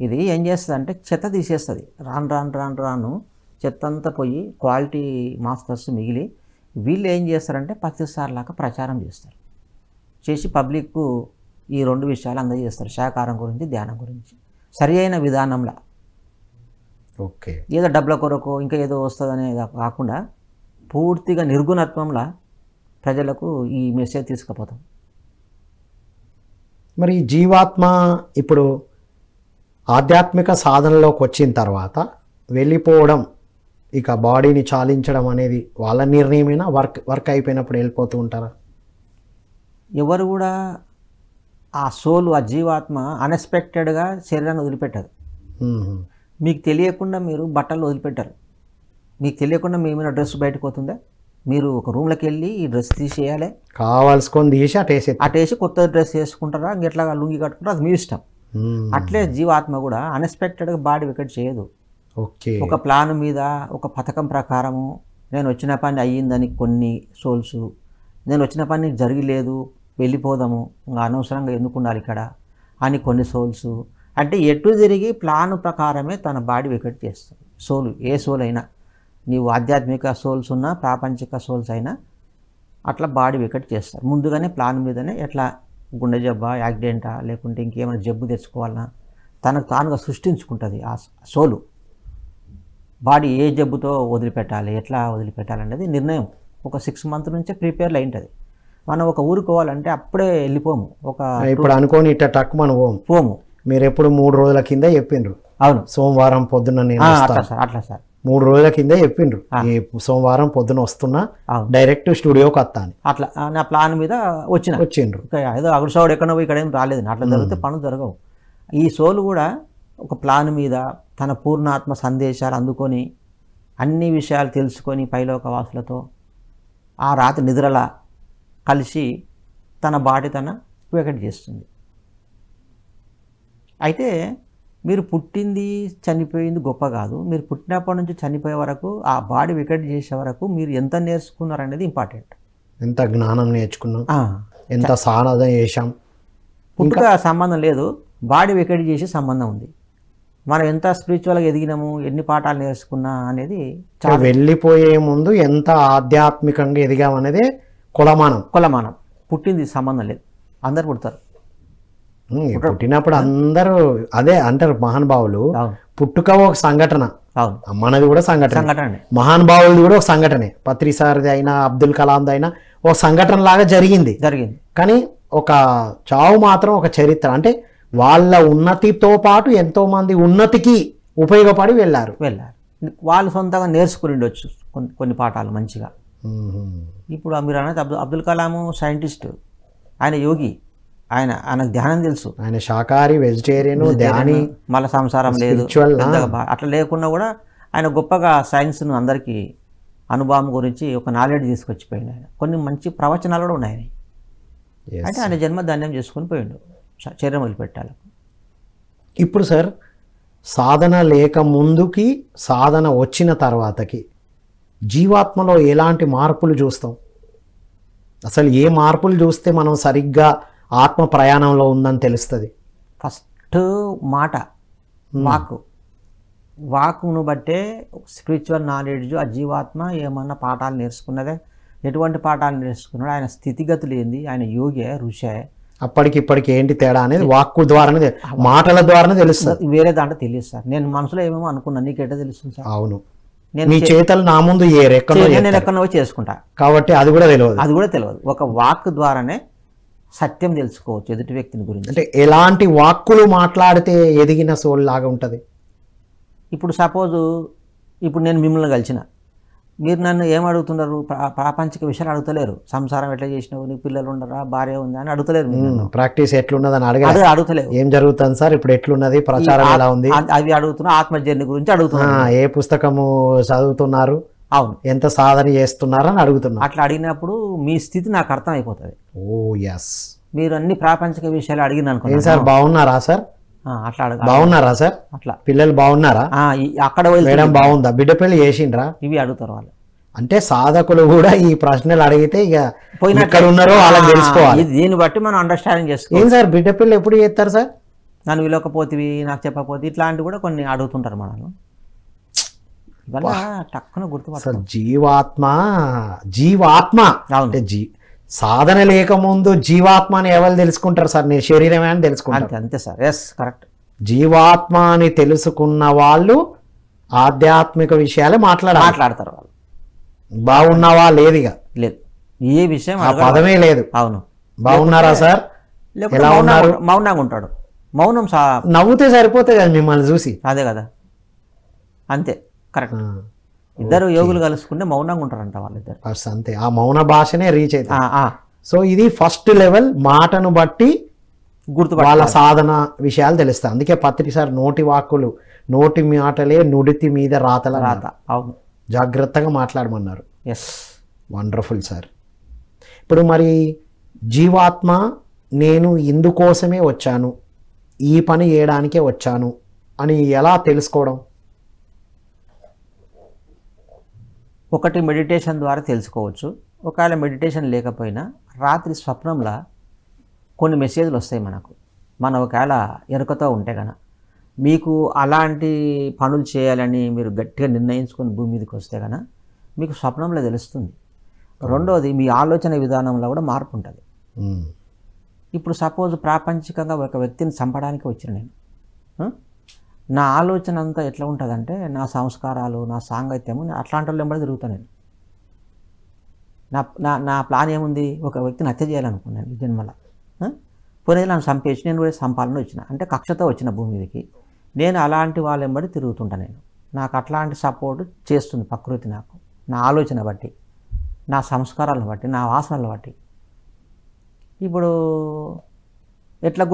ఇది ఏం చేస్తుంది అంటే చెత్త తీసేస్తుంది. రాను రాను రాను రాను చెత్త అంతా పోయి క్వాలిటీ మాస్టర్స్ మిగిలి వీళ్ళు ఏం చేస్తారంటే పత్తిసార్లాగా ప్రచారం చేస్తారు. చేసి పబ్లిక్కు ఈ రెండు విషయాలు అందజేస్తారు, శాకాహారం గురించి ధ్యానం గురించి సరి అయిన విధానంలో. ఓకే, ఏదో డబ్బుల కొరకు ఇంకా ఏదో వస్తుందనే కాకుండా పూర్తిగా నిర్గుణత్వంలో ప్రజలకు ఈ మెసేజ్ తీసుకుపోతాం. మరి జీవాత్మ ఇప్పుడు ఆధ్యాత్మిక సాధనలోకి వచ్చిన తర్వాత వెళ్ళిపోవడం, ఇక బాడీని చాలించడం అనేది వాళ్ళ నిర్ణయమైనా వర్క్ అయిపోయినప్పుడు వెళ్ళిపోతూ ఉంటారా? ఎవరు కూడా ఆ సోలు, ఆ జీవాత్మ అన్ఎక్స్పెక్టెడ్గా శరీరాన్ని వదిలిపెట్టదు. మీకు తెలియకుండా మీరు బట్టలు వదిలిపెట్టారు, మీకు తెలియకుండా మీ మీద డ్రెస్ బయటకు పోతుందా? మీరు ఒక రూమ్లోకి వెళ్ళి ఈ డ్రెస్ తీసేయాలి, కావాల్సుకొని తీసి అటేసి కొత్త డ్రెస్ వేసుకుంటారా, ఎట్లా లుంగి కట్టుకుంటారా, అది మీ ఇష్టం. అట్లే జీవాత్మ కూడా అన్ఎక్స్పెక్టెడ్గా బాడీ వికెట్ చేయదు. ఒక ప్లాన్ మీద ఒక పథకం ప్రకారము నేను వచ్చిన పని అయ్యిందని కొన్ని సోల్స్, నేను వచ్చిన పని జరగలేదు వెళ్ళిపోదాము ఇంకా అనవసరంగా ఎందుకు ఉండాలి ఇక్కడ అని కొన్ని సోల్స్. అంటే ఎటు తిరిగి ప్లాన్ ప్రకారమే తన బాడీ వికెట్ చేస్తుంది సోలు. ఏ సోల్ అయినా, నీవు ఆధ్యాత్మిక సోల్స్ ఉన్నా ప్రాపంచిక సోల్స్ అయినా అట్లా బాడీ వికెట్ చేస్తారు. ముందుగానే ప్లాన్ మీదనే ఎట్లా గుండె జబ్బా, యాక్సిడెంటా, లేకుంటే ఇంకేమైనా జబ్బు తెచ్చుకోవాలన్నా తనకు తానుగా సృష్టించుకుంటుంది ఆ సోలు. బాడీ ఏ జబ్బుతో వదిలిపెట్టాలి, ఎట్లా వదిలిపెట్టాలి అనేది నిర్ణయం ఒక 6 months నుంచే ప్రిపేర్లు అయి ఉంటుంది. మనం ఒక ఊరికి పోవాలంటే అప్పుడే వెళ్ళిపోము. ఒక ఇప్పుడు అనుకోని ఇట్లా టక్ మనం పోము. మీరు ఎప్పుడు 3 రోజుల కింద చెప్పిండ్రు. అవును, సోమవారం పొద్దున్న నేను అట్లా సార్ 3 రోజుల కింద చెప్పిండ్రు ఈ సోమవారం పొద్దున వస్తున్నా డైరెక్ట్ స్టూడియోకి వస్తాను. అట్లా నా ప్లాన్ మీద వచ్చిండ్రు. ఏదో అగుడుసోడు ఎక్కడో ఇక్కడ ఏం రాలేదు, అట్లా జరిగితే పనులు జరగవు. ఈ సోలు కూడా ఒక ప్లాన్ మీద తన పూర్ణాత్మ సందేశాలు అందుకొని అన్ని విషయాలు తెలుసుకొని పైలోక వాసులతో ఆ రాత్రి నిద్రలా కలిసి తన బాడీ తన వికెట్ చేస్తుంది. అయితే మీరు పుట్టింది చనిపోయింది గొప్ప కాదు, మీరు పుట్టినప్పటి నుంచి చనిపోయే వరకు ఆ బాడీ వికెట్ చేసే వరకు మీరు ఎంత నేర్చుకున్నారు అనేది ఇంపార్టెంట్. ఎంత జ్ఞానం నేర్చుకున్నాం, ఎంత సాధన చేశాం. పుట్టుక సంబంధం లేదు, బాడీ వికెట్ చేసే సంబంధం ఉంది. మనం ఎంత స్పిరిచువల్గా ఎదిగినాము, ఎన్ని పాఠాలు నేర్చుకున్నా అనేది చాలా. వెళ్ళిపోయే ముందు ఎంత ఆధ్యాత్మికంగా ఎదిగామనేది కొలమానం. పుట్టింది సంబంధం లేదు, అందరు పుడతారు. పుట్టినప్పుడు అందరూ అదే అంటారు మహానుభావులు, పుట్టుక ఒక సంఘటన, మనది కూడా సంఘటన, మహానుభావులది కూడా ఒక సంఘటనే. పత్రి సార్ది అయినా అబ్దుల్ కలాంది అయినా ఒక సంఘటన లాగా జరిగింది. కానీ ఒక చావు మాత్రం ఒక చరిత్ర. అంటే వాళ్ళ ఉన్నతితో పాటు ఎంతో మంది ఉన్నతికి ఉపయోగపడి వెళ్ళారు. వాళ్ళు సొంతంగా నేర్చుకుని ఉండొచ్చు కొన్ని పాఠాలు మంచిగా. ఇప్పుడు మీరు అన్నది అబ్దుల్ కలాము సైంటిస్ట్, ఆయన యోగి, ఆయనకు ధ్యానం తెలుసు, ఆయన శాకాహారి, వెజిటేరియన్, ధ్యాని, మళ్ళీ సంసారం లేదు, అట్లా లేకున్నా కూడా ఆయన గొప్పగా సైన్స్ను అందరికీ అనుభవం గురించి ఒక నాలెడ్జ్ తీసుకొచ్చిపోయింది. ఆయన కొన్ని మంచి ప్రవచనాలు కూడా ఉన్నాయి. అంటే ఆయన జన్మ ధాన్యం చేసుకొని పోయిండు, శరీరం వదిలిపెట్టాలి. ఇప్పుడు సార్ సాధన లేక ముందుకి సాధన వచ్చిన తర్వాతకి జీవాత్మలో ఎలాంటి మార్పులు చూస్తాం? అసలు ఏ మార్పులు చూస్తే మనం సరిగ్గా ఆత్మ ప్రయాణంలో ఉందని తెలుస్తుంది? ఫస్ట్ మాట వాకును బట్టే స్పిరిచువల్ నాలెడ్జ్. ఆ జీవాత్మ ఏమన్నా పాఠాలు నేర్చుకున్నదే, ఎటువంటి పాఠాలు నేర్చుకున్నాడు, ఆయన స్థితిగతులు ఏంది, ఆయన యోగే, ఋషే, అప్పటికి ఇప్పటికి ఏంటి తేడా అనేది వాక్కు ద్వారానే మాటల ద్వారానే తెలుస్తుంది. వేరే దాంట్లో తెలియదు సార్. నేను మనసులో ఏమేమో అనుకున్నా, నీకేటో తెలుస్తుంది సార్. అవును, నీ చేతలు నా ముందు నేను ఎక్కడో చేసుకుంటా కాబట్టి అది కూడా తెలియదు. ఒక వాక్ ద్వారానే సత్యం తెలుసుకోవచ్చు ఎదుటి వ్యక్తిని గురించి. అంటే ఎలాంటి వాక్కులు మాట్లాడితే ఎదిగిన సోల్ లాగా ఉంటుంది? ఇప్పుడు సపోజు ఇప్పుడు నేను మిమ్మల్ని కలిసిన, మీరు నన్ను ఏం అడుగుతున్నారు? ప్రాపంచిక విషయాలు అడుగుతలేరు. సంసారం ఎట్లా చేసినావు, నీ పిల్లలు ఉండరా, భార్య ఉందా అని అడుగుతలేరు. ప్రాక్టీస్ ఎట్లున్నదని అడుగుతలేరు. ఏం జరుగుతుంది సార్, ఇప్పుడు ఎట్లున్నది, ప్రచారం ఎలా ఉంది, అవి అడుగుతున్నా. ఆత్మజర్ని గురించి అడుగుతున్నా. ఏ పుస్తకము చదువుతున్నారు, అవును, ఎంత సాధన చేస్తున్నారు అని అడుగుతున్నా. అట్లా అడిగినప్పుడు మీ స్థితి నాకు అర్థం అయిపోతుంది. ఓ ఎస్, మీరు అన్ని ప్రాపంచిక విషయాలు అడిగిన అనుకో సార్, బాగున్నారా సార్, అట్లా బాగున్నారా సార్, అట్లా పిల్లలు బాగున్నారా, అక్కడ మేడం బాగుందా, బిడ్డ పెళ్లి చేసిండ్రా, ఇవి అడుగుతారు వాళ్ళు. అంటే సాధకులు కూడా ఈ ప్రశ్నలు అడిగితే ఇక ఎక్కడ ఉన్నారో వాళ్ళకి తెలుసుకోవాలి. దీన్ని బట్టి మనం అండర్స్టాండింగ్ చేసుకోవాలి. ఏం సార్ బిడ్డ పెళ్లి ఎప్పుడు చేస్తారు సార్? నన్ను విలకపోతివి, నాకు చెప్పకపోతే, ఇట్లాంటివి కూడా కొన్ని అడుగుతుంటారు మనల్ని. ఇవల్ల టక్కున గుర్తుపడతారు. జీవాత్మ అంటే సాధన లేకముందు జీవాత్మ అని ఎవరు తెలుసుకుంటారు సార్? నేను శరీరమే అని తెలుసుకుంటాను. అంతే సార్, ఎస్ కరెక్ట్. జీవాత్మ అని తెలుసుకున్న వాళ్ళు ఆధ్యాత్మిక విషయాలు మాట్లాడతారు. వాళ్ళు బాగున్నావా లేదు, ఇక లేదు, ఏ విషయం పదమే లేదు. అవును, బాగున్నారా సార్, ఎలా ఉన్నారు, మౌనంగా ఉంటాడు. మౌనం నవ్వుతే సరిపోతుంది కదా మిమ్మల్ని చూసి. అదే కదా, అంతే కరెక్ట్. ఇద్దరు యోగులు కలుసుకుంటే మౌనంగా ఉంటారంట వాళ్ళిద్దరు. అంతే, ఆ మౌన భాషనే రీచ్ అవుతుంది. సో ఇది ఫస్ట్ లెవెల్. మాటను బట్టి వాళ్ళ సాధన విషయాలు తెలుస్తాయి. అందుకే పత్రిక సార్, నోటి వాక్కులు, నోటి మాటలే నుడితి మీద రాత. అవును, జాగ్రత్తగా మాట్లాడమన్నారు. Yes, wonderful sir. ఇప్పుడు మరి జీవాత్మ నేను ఇందుకోసమే వచ్చాను, ఈ పని చేయడానికే వచ్చాను అని ఎలా తెలుసుకోవడం? ఒకటి మెడిటేషన్ ద్వారా తెలుసుకోవచ్చు. ఒకవేళ మెడిటేషన్ లేకపోయినా రాత్రి స్వప్నంలో కొన్ని మెసేజ్లు వస్తాయి మనకు. మనం ఒకవేళ ఎరుకతో ఉంటే కనుక, మీకు అలాంటి పనులు చేయాలని మీరు గట్టిగా నిర్ణయించుకొని భూమి మీదకి వస్తే కనుక మీకు స్వప్నంలో తెలుస్తుంది. రెండోది, మీ ఆలోచన విధానంలో కూడా మార్పు ఉంటుంది. ఇప్పుడు సపోజ్ ప్రాపంచికంగా ఒక వ్యక్తిని చంపడానికి వచ్చిన నేను, నా ఆలోచన అంతా ఎట్లా ఉంటుందంటే, నా సంస్కారాలు, నా సాంగత్యము, అట్లాంటి వాళ్ళు వెంబడి తిరుగుతాను నేను. నా ప్లాన్ ఏముంది, ఒక వ్యక్తిని హత్య చేయాలనుకున్నాను ఈ జన్మల. పోనీ నన్ను చంపేసి నేను కూడా చంపాలని వచ్చిన, అంటే కక్షతో వచ్చిన భూమి మీదకి. నేను అలాంటి వాళ్ళ వెంబడి తిరుగుతుంటా నేను. నాకు అట్లాంటి సపోర్ట్ చేస్తుంది ప్రకృతి నాకు, నా ఆలోచన బట్టి, నా సంస్కారాలను బట్టి, నా వాసనలను బట్టి. ఇప్పుడు ఎట్లా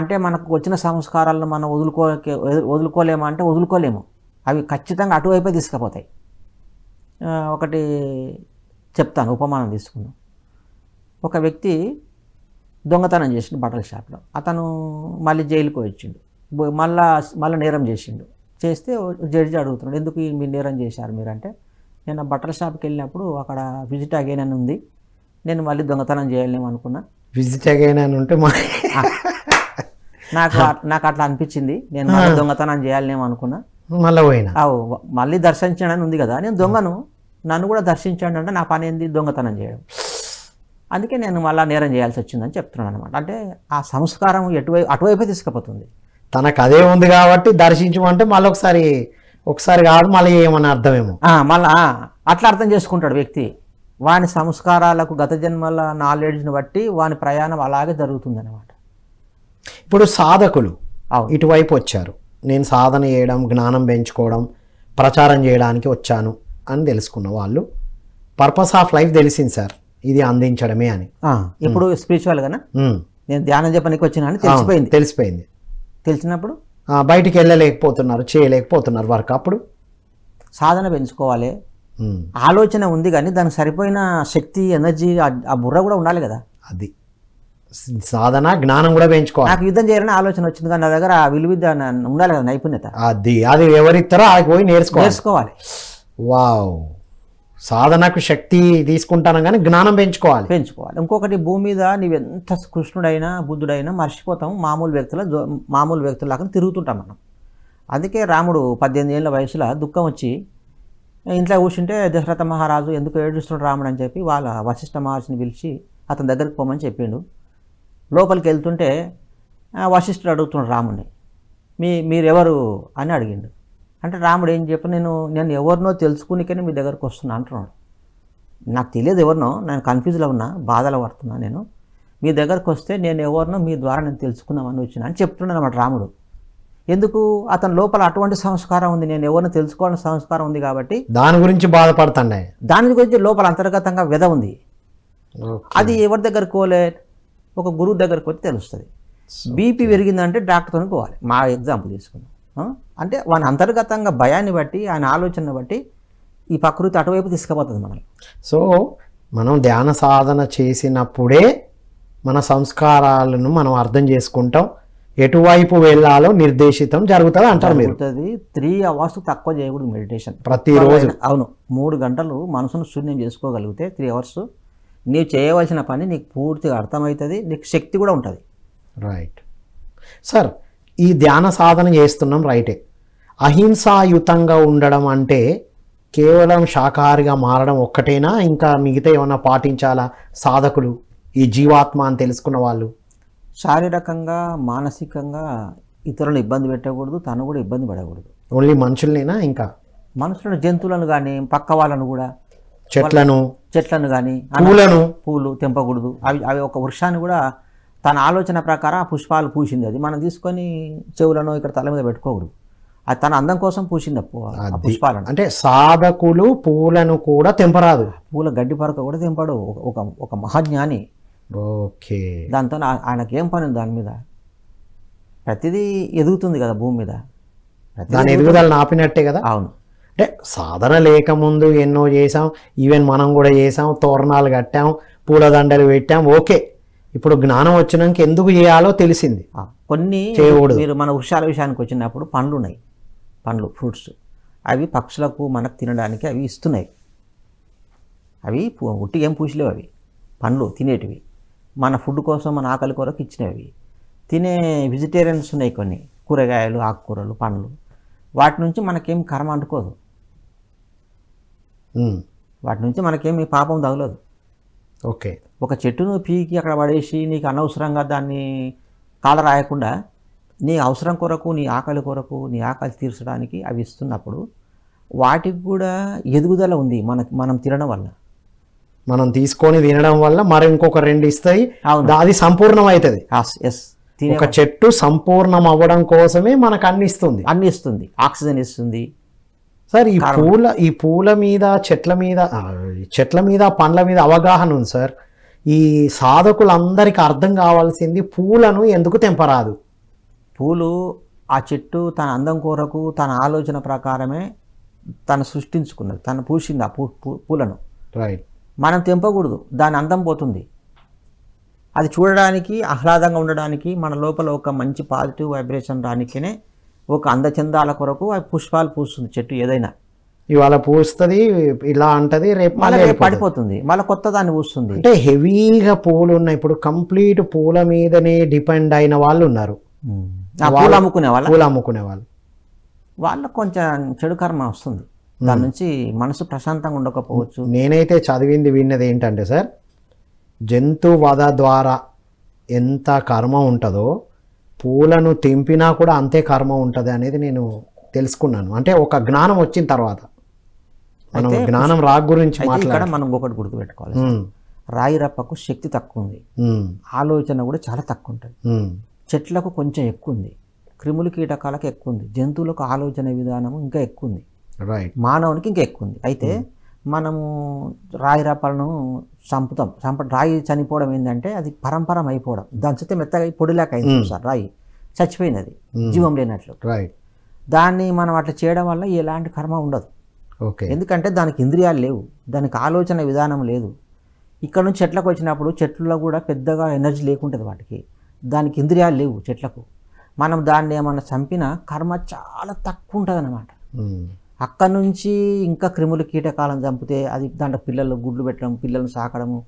అంటే మనకు వచ్చిన సంస్కారాలను మనం వదులుకోలేమా అంటే వదులుకోలేము. అవి ఖచ్చితంగా అటువైపే తీసుకుపోతాయి. ఒకటి చెప్తాను, ఉపమానం తీసుకుందాం. ఒక వ్యక్తి దొంగతనం చేసిండు బట్టల షాప్లో. అతను మళ్ళీ జైలుకి వచ్చిండు. మళ్ళీ నేరం చేసిండు. చేస్తే జడ్జి అడుగుతున్నాడు, ఎందుకు మీరు నేరం చేశారు మీరు అంటే, నేను బట్టల షాప్కి వెళ్ళినప్పుడు అక్కడ విజిట్ అగైన్ అని ఉంది, నేను మళ్ళీ దొంగతనం చేయాలేమో అనుకున్నా. విజిట్ అగైన్ అని ఉంటే నాకు అట్లా అనిపించింది, నేను మళ్ళీ దొంగతనం చేయాలనేమో అనుకున్నా. మళ్ళీ దర్శించాడని ఉంది కదా, నేను దొంగను, నన్ను కూడా దర్శించాడు అంటే నా పని ఏంది, దొంగతనం చేయడం. అందుకే నేను మళ్ళీ నేరం చేయాల్సి వచ్చిందని చెప్తున్నాను అనమాట. అంటే ఆ సంస్కారం అటువైపే తీసుకుపోతుంది. తనకు అదే ఉంది కాబట్టి దర్శించమంటే మళ్ళీ ఒకసారి కాదు, మళ్ళీ ఏమన్నా అర్థమేమో, మళ్ళీ అట్లా అర్థం చేసుకుంటాడు వ్యక్తి. వాని సంస్కారాలకు, గత జన్మల నాలెడ్జ్ని బట్టి వాని ప్రయాణం అలాగే జరుగుతుంది అనమాట. ఇప్పుడు సాధకులు ఇటువైపు వచ్చారు, నేను సాధన చేయడం, జ్ఞానం పెంచుకోవడం, ప్రచారం చేయడానికి వచ్చాను అని తెలుసుకున్న వాళ్ళు, పర్పస్ ఆఫ్ లైఫ్ తెలిసింది సార్, ఇది అందించడమే అని. ఇప్పుడు స్పిరిచువల్గానా నేను ధ్యానం చెప్పడానికి వచ్చినా అని తెలిసిపోయింది. తెలిసినప్పుడు బయటికి వెళ్ళలేకపోతున్నారు, చేయలేకపోతున్నారు వర్క్. అప్పుడు సాధన పెంచుకోవాలి, ఆలోచన ఉంది కానీ దానికి సరిపోయిన శక్తి, ఎనర్జీ, ఆ బుర్ర కూడా ఉండాలి కదా. అది సాధన, జ్ఞానం కూడా పెంచుకోవాలి. నాకు యుద్ధం చేయాలని ఆలోచన వచ్చింది కానీ నా దగ్గర ఆ విలువిద్య ఉండాలి కదా, నైపుణ్యత. అది ఎవరిస్తారో అది పోయి నేర్చుకోవాలి. వావ్, సాధనకు శక్తి తీసుకుంటాను కానీ జ్ఞానం పెంచుకోవాలి. ఇంకొకటి, భూమి మీద నీవెంత కృష్ణుడైనా బుద్ధుడైనా మర్చిపోతాం, మామూలు వ్యక్తులాగా తిరుగుతుంటాం మనం. అందుకే రాముడు 18 ఏళ్ళ వయసులో దుఃఖం వచ్చి ఇంట్లో కూర్చుంటే దశరథ మహారాజు ఎందుకు ఏడుస్తున్నాడు రాముడు అని చెప్పి వాళ్ళ వశిష్ఠ మహర్షిని పిలిచి అతని దగ్గరికి పోమని చెప్పిండు. లోపలికి వెళ్తుంటే వశిష్ఠుడు అడుగుతున్నాడు రాముని, మీరెవరు అని అడిగిండు. అంటే రాముడు ఏం చెప్పి నేను ఎవరినో తెలుసుకునికని మీ దగ్గరకు వస్తున్నా అంటున్నాడు. నాకు తెలియదు ఎవరినో, నేను కన్ఫ్యూజ్లో ఉన్నా, బాధలో పడుతున్నా, నేను మీ దగ్గరకు వస్తే నేను ఎవరినో మీ ద్వారా నేను తెలుసుకుందామని వచ్చినా అని చెప్తున్నాను అన్నమాట రాముడు. ఎందుకు? అతని లోపల అటువంటి సంస్కారం ఉంది, నేను ఎవరిని తెలుసుకోవాలని సంస్కారం ఉంది కాబట్టి దాని గురించి బాధపడుతుండే. దాని గురించి లోపల అంతర్గతంగా వ్యధ ఉంది. అది ఎవరి దగ్గరకు పోలే, ఒక గురువు దగ్గరకు పోతే తెలుస్తుంది. బీపీ పెరిగిందంటే డాక్టర్తో పోవాలి. మా ఎగ్జాంపుల్ తీసుకుందాం. అంటే వాని అంతర్గతంగా భయాన్ని బట్టి, ఆయన ఆలోచనను బట్టి ఈ ప్రకృతి అటువైపు తీసుకుపోతుంది మనం. సో మనం ధ్యాన సాధన చేసినప్పుడే మన సంస్కారాలను మనం అర్థం చేసుకుంటాం, ఎటువైపు వెళ్ళాలో నిర్దేశితం జరుగుతుంది అంటారు మీరు. 3 hours తక్కువ చేయకూడదు మెడిటేషన్ ప్రతిరోజు. అవును, 3 గంటలు మనసును శూన్యం చేసుకోగలిగితే 3 hours నీవు చేయవలసిన పని నీకు పూర్తిగా అర్థమవుతుంది, నీకు శక్తి కూడా ఉంటుంది. రైట్ సార్, ఈ ధ్యాన సాధన చేస్తున్నాం రైటే. అహింసాయుతంగా ఉండడం అంటే కేవలం శాకాహారిగా మారడం ఒక్కటేనా, ఇంకా మిగతా ఏమన్నా పాటించాలా సాధకులు, ఈ జీవాత్మ అని తెలుసుకున్న వాళ్ళు? శారీరకంగా మానసికంగా ఇతరులను ఇబ్బంది పెట్టకూడదు, తను కూడా ఇబ్బంది పడకూడదు. ఓన్లీ మనుషులనేనా? ఇంకా మనుషులను, జంతువులను కానీ, పక్క వాళ్ళను కూడా, చెట్లను కానీ, పూలు తెంపకూడదు. అవి ఒక వృక్షాన్ని కూడా తన ఆలోచన ప్రకారం ఆ పుష్పాలు పూసింది, అది మనం తీసుకొని చెవులను ఇక్కడ తల మీద పెట్టుకోకూడదు. అది తన అందం కోసం పూసింది ఆ పుష్పాలను. అంటే సాధకులు పూలను కూడా తెంపరాదు, పూల గడ్డి పరక కూడా తెంపడు ఒక మహాజ్ఞాని. ఓకే. దాంతో ఆయనకేం పని దాని మీద? ప్రతిదీ ఎదుగుతుంది కదా భూమి మీద, దాని ఎదుగుదల ఆపినట్టే కదా. అవును. అంటే సాధన లేకముందు ఎన్నో చేసాం, ఈవెన్ మనం కూడా చేసాం, తోరణాలు కట్టాం, పూలదండలు పెట్టాం, ఓకే. ఇప్పుడు జ్ఞానం వచ్చినాక ఎందుకు చేయాలో తెలిసింది. కొన్ని మీరు మన వృక్షాల విషయానికి వచ్చినప్పుడు పండ్లు ఉన్నాయి, ఫ్రూట్స్, అవి పక్షులకు మనకు తినడానికి అవి ఇస్తున్నాయి. అవి ఉట్టిగా ఏం పూసలేవు, అవి పండ్లు తినేటివి, మన ఫుడ్ కోసం, మన ఆకలి కొరకు ఇచ్చినవి. తినే వెజిటేరియన్స్ ఉన్నాయి కొన్ని, కూరగాయలు, ఆకుకూరలు, పండ్లు, వాటి నుంచి మనకేం కర్మ అంటుకోదు, వాటి నుంచి మనకేమి పాపం తగలదు. ఓకే. ఒక చెట్టును పీకి అక్కడ పడేసి నీకు అనవసరంగా దాన్ని కాల రాయకుండా నీ అవసరం కొరకు, నీ ఆకలి కొరకు, నీ ఆకలి తీర్చడానికి అవి ఇస్తున్నప్పుడు వాటికి కూడా ఎదుగుదల ఉంది. మనం తినడం వల్ల, మనం తీసుకొని తినడం వల్ల మరి ఇంకొక 2 ఇస్తాయి, అది సంపూర్ణం అవుతుంది. ఒక చెట్టు సంపూర్ణం అవ్వడం కోసమే మనకు అన్ని ఇస్తుంది, ఆక్సిజన్ ఇస్తుంది. సార్, ఈ పూల మీద, చెట్ల మీద, పండ్ల మీద అవగాహన ఉంది సార్. ఈ సాధకులందరికీ అర్థం కావాల్సింది పూలను ఎందుకు తెంపరాదు. పూలు ఆ చెట్టు తన అందం కొరకు, తన ఆలోచన ప్రకారమే తను సృష్టించుకున్నది, తను పూసింది ఆ పూలను. రైట్. మనం తెంపకూడదు, దాని అందం పోతుంది. అది చూడడానికి, ఆహ్లాదంగా ఉండడానికి, మన లోపల ఒక మంచి పాజిటివ్ వైబ్రేషన్ రానికినే ఒక అందచందాల కొరకు ఆ పుష్పాలు పూస్తుంది చెట్టు. ఏదైనా ఇవాళ పూస్తుంది, ఇలా అంటది, రేపు మళ్ళీ పడిపోతుంది, మళ్ళీ కొత్త దాన్ని పూస్తుంది. అంటే హెవీగా పూలు ఉన్నాయి. ఇప్పుడు కంప్లీట్ పూల మీదనే డిపెండ్ అయిన వాళ్ళు ఉన్నారు, పూలు అమ్ముకునే వాళ్ళు. వాళ్ళకు కొంచెం చెడు కర్మ వస్తుంది, దాని నుంచి మనసు ప్రశాంతంగా ఉండకపోవచ్చు. నేనైతే చదివింది విన్నది ఏంటంటే సార్, జంతు వధ ద్వారా ఎంత కర్మ ఉంటుందో పూలను తెంపినా కూడా అంతే కర్మ ఉంటుంది అనేది నేను తెలుసుకున్నాను. అంటే ఒక జ్ఞానం వచ్చిన తర్వాత. మనం జ్ఞానం రాక్ గురించి ఇక్కడ మనం ఒకటి గుర్తుపెట్టుకోవాలి, రాయి రప్పకు శక్తి తక్కువ ఉంది, ఆలోచన కూడా చాలా తక్కువ ఉంటుంది. చెట్లకు కొంచెం ఎక్కువ ఉంది, క్రిములు కీటకాలకు ఎక్కువ ఉంది, జంతువులకు ఆలోచన విధానము ఇంకా ఎక్కువ ఉంది, మానవునికి ఇంకా ఎక్కువ ఉంది. అయితే మనము రాయి రప్పలను చంపుతాం. రాయి చనిపోవడం ఏంటంటే అది పరంపరం అయిపోవడం, దంచితే మెత్తగా పొడిలాక అయింది సార్, రాయి చచ్చిపోయింది, అది జీవం లేనట్లు. దాన్ని మనం అట్లా చేయడం వల్ల ఎలాంటి కర్మ ఉండదు. ఎందుకంటే దానికి ఇంద్రియాలు లేవు, దానికి ఆలోచన విధానం లేదు. ఇక్కడ నుంచి చెట్లకు వచ్చినప్పుడు చెట్లలో కూడా పెద్దగా ఎనర్జీ లేకుంటుంది వాటికి, దానికి ఇంద్రియాలు లేవు చెట్లకు. మనం దాన్ని ఏమన్నా చంపినా కర్మ చాలా తక్కువ ఉంటుంది అన్నమాట. అక్కడ నుంచి ఇంకా క్రిములు కీటకాలను చంపితే అది దాంట్లో పిల్లలు గుడ్లు పెట్టడం, పిల్లలను సాకడము,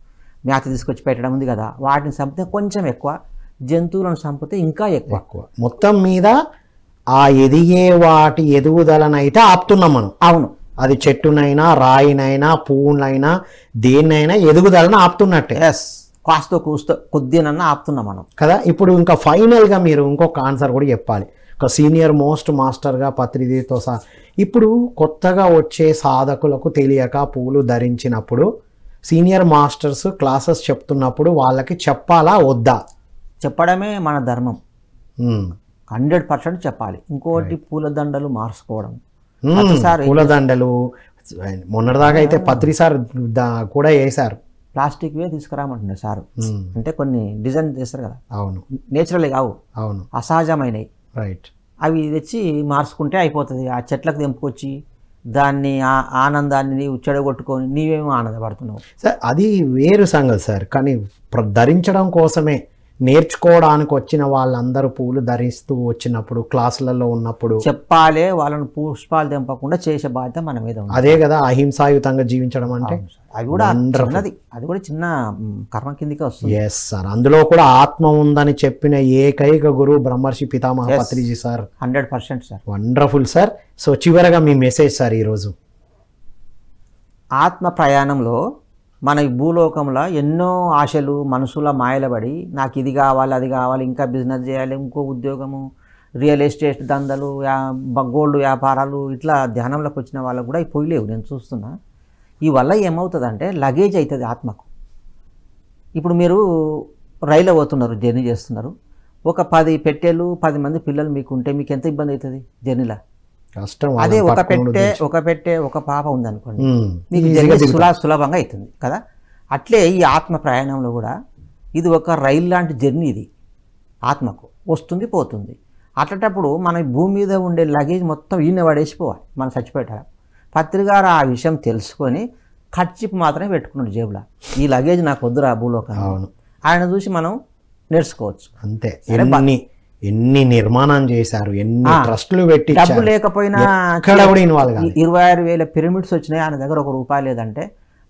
మేత తీసుకొచ్చి పెట్టడం ఉంది కదా, వాటిని చంపితే కొంచెం ఎక్కువ, జంతువులను చంపితే ఇంకా ఎక్కువ. మొత్తం మీద ఆ ఎదిగే వాటి ఎదుగుదలనైతే ఆపుతున్నాం మనం. అవును, అది చెట్టునైనా, రాయినైనా, పువ్వునైనా, దేన్నైనా ఎదుగుదలను ఆపుతున్నట్టే. కాస్త కూస్తో కొద్దినన్నా ఆపుతున్నాం మనం కదా. ఇప్పుడు ఇంకా ఫైనల్గా మీరు ఇంకొక ఆన్సర్ కూడా చెప్పాలి. ఒక సీనియర్ మోస్ట్ మాస్టర్గా పత్రిదితో సహా ఇప్పుడు కొత్తగా వచ్చే సాధకులకు తెలియక పూలు ధరించినప్పుడు సీనియర్ మాస్టర్స్ క్లాసెస్ చెప్తున్నప్పుడు వాళ్ళకి చెప్పాలా వద్దా? చెప్పడమే మన ధర్మం. 100% చెప్పాలి. ఇంకోటి పూలదండలు మార్చుకోవడం. పూలదండలు మొన్నటిదాకా అయితే పత్రి సార్ కూడా వేశారు. ప్లాస్టిక్వే తీసుకురామంటున్నారు సార్. అంటే కొన్ని డిజైన్ చేస్తారు కదా, అవును, నేచురల్ కావు, అవును, అసహజమైనవి. రైట్. అవి తెచ్చి మార్చుకుంటే అయిపోతుంది. ఆ చెట్లకు తెంపుకొచ్చి దాన్ని ఆనందాన్ని చెడగొట్టుకొని నీవేమో ఆనందపడుతున్నావు సార్. అది వేరు సంగతి సార్. కానీ ధరించడం కోసమే నేర్చుకోవడానికి వచ్చిన వాళ్ళందరూ పూలు ధరిస్తూ వచ్చినప్పుడు క్లాసులలో ఉన్నప్పుడు చెప్పాలే, వాళ్ళని పుష్పాలు తెంపకుండా చేసే బాధ్యత మన మీద ఉంది. అదే కదా అహింసాయుతంగా జీవించడం అంటే. అది కూడా చిన్నది, అది కూడా చిన్న కర్మ కిందికి వస్తుంది. Yes sir. అందులో కూడా ఆత్మ ఉందని చెప్పిన ఏకైక గురువు Brahmarshi Pitamaha Patriji sir. 100% sir. Wonderful sir. So చివరగా మీ మెసేజ్ సార్ ఈరోజు. ఆత్మ ప్రయాణంలో మన ఈ భూలోకంలో ఎన్నో ఆశలు మనసుల మాయలబడి నాకు ఇది కావాలి, అది కావాలి, ఇంకా బిజినెస్ చేయాలి, ఇంకో ఉద్యోగము, రియల్ ఎస్టేట్ దందలు, గోల్డ్ వ్యాపారాలు, ఇట్లా ధ్యానంలోకి వచ్చిన వాళ్ళకు కూడా ఇవి పోయలేవు. నేను చూస్తున్నా. ఈ వల్ల ఏమవుతుందంటే లగేజ్ అవుతుంది ఆత్మకు. ఇప్పుడు మీరు రైల్లో పోతున్నారు, జర్నీ చేస్తున్నారు, ఒక 10 పెట్టెలు 10 మంది పిల్లలు మీకు ఉంటే మీకు ఎంత ఇబ్బంది అవుతుంది జర్నీలో? కష్టం. అదే ఒక పెట్టే ఒక పాప ఉందనుకోండి, మీకు సులభంగా అవుతుంది కదా. అట్లే ఈ ఆత్మ ప్రయాణంలో కూడా ఇది ఒక రైలు లాంటి జర్నీ. ఇది ఆత్మకు వస్తుంది పోతుంది. అట్లాంటప్పుడు మన భూమి మీద ఉండే లగేజ్ మొత్తం ఈయన పడేసిపోవాలి మనం చచ్చిపోయాడు. పత్రికారు ఆ విషయం తెలుసుకొని ఖర్చిపు మాత్రమే పెట్టుకున్నాడు జేబులో. ఈ లగేజ్ నాకు వద్దురా భూలోకం. ఆయన చూసి మనం నేర్చుకోవచ్చు. అంతే. ఎన్ని నిర్మాణం చేశారు, ఎన్ని ట్రస్టులు పెట్టి, డబ్బు లేకపోయినా 26,000 పిరమిడ్స్ వచ్చినాయి. ఆయన దగ్గర ₹1 లేదంటే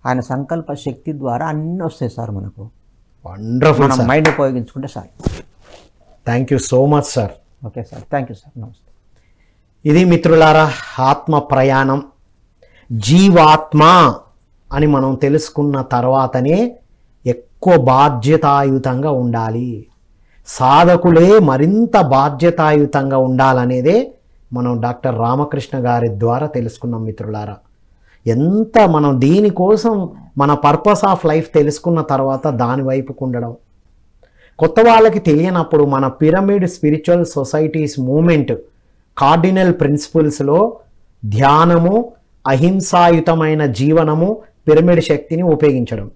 ఆయన సంకల్ప శక్తి ద్వారా అన్నీ వస్తాయి సార్ మనకు. వండర్ఫుల్. మనం మైండ్ ఉపయోగించుకుంటే sir. Thank you so much sir. Okay sir, thank you sir. నమస్తే. ఇది మిత్రులారా ఆత్మ ప్రయాణం. జీవాత్మ అని మనం తెలుసుకున్న తర్వాతనే ఎక్కువ బాధ్యతాయుతంగా ఉండాలి. సాధకులే మరింత బాధ్యతాయుతంగా ఉండాలనేదే మనం డాక్టర్ రామకృష్ణ గారి ద్వారా తెలుసుకున్నాం మిత్రులారా. ఎంత మనం దీనికోసం మన పర్పస్ ఆఫ్ లైఫ్ తెలుసుకున్న తర్వాత దాని వైపుకు ఉండడం. కొత్త వాళ్ళకి తెలియనప్పుడు మన pyramid spiritual societies movement cardinal ప్రిన్సిపల్స్లో ధ్యానము, అహింసాయుతమైన జీవనము, పిరమిడ్ శక్తిని ఉపయోగించడం,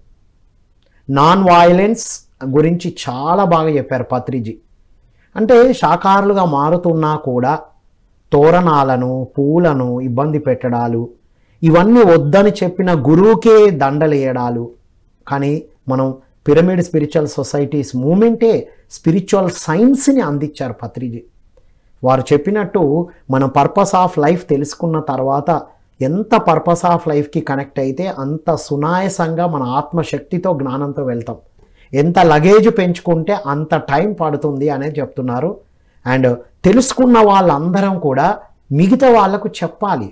నాన్ వాయిలెన్స్ గురించి చాలా బాగా చెప్పారు పత్రిజీ. అంటే శాకాహారులుగా మారుతున్నా కూడా తోరణాలను, పూలను ఇబ్బంది పెట్టడాలు, ఇవన్నీ వద్దని చెప్పిన గురువుకే దండలేయడాలు. కానీ మనం పిరమిడ్ స్పిరిచువల్ సొసైటీస్ మూమెంటే స్పిరిచువల్ సైన్స్ని అందించారు పత్రిజీ. వారు చెప్పినట్టు మనం పర్పస్ ఆఫ్ లైఫ్ తెలుసుకున్న తర్వాత ఎంత పర్పస్ ఆఫ్ లైఫ్కి కనెక్ట్ అయితే అంత సునాయసంగా మన ఆత్మశక్తితో జ్ఞానంతో వెళ్తాం. ఎంత లగేజ్ పెంచుకుంటే అంత టైం పడుతుంది అనేది చెప్తున్నారు. అండ్ తెలుసుకున్న వాళ్ళందరం కూడా మిగతా వాళ్ళకు చెప్పాలి.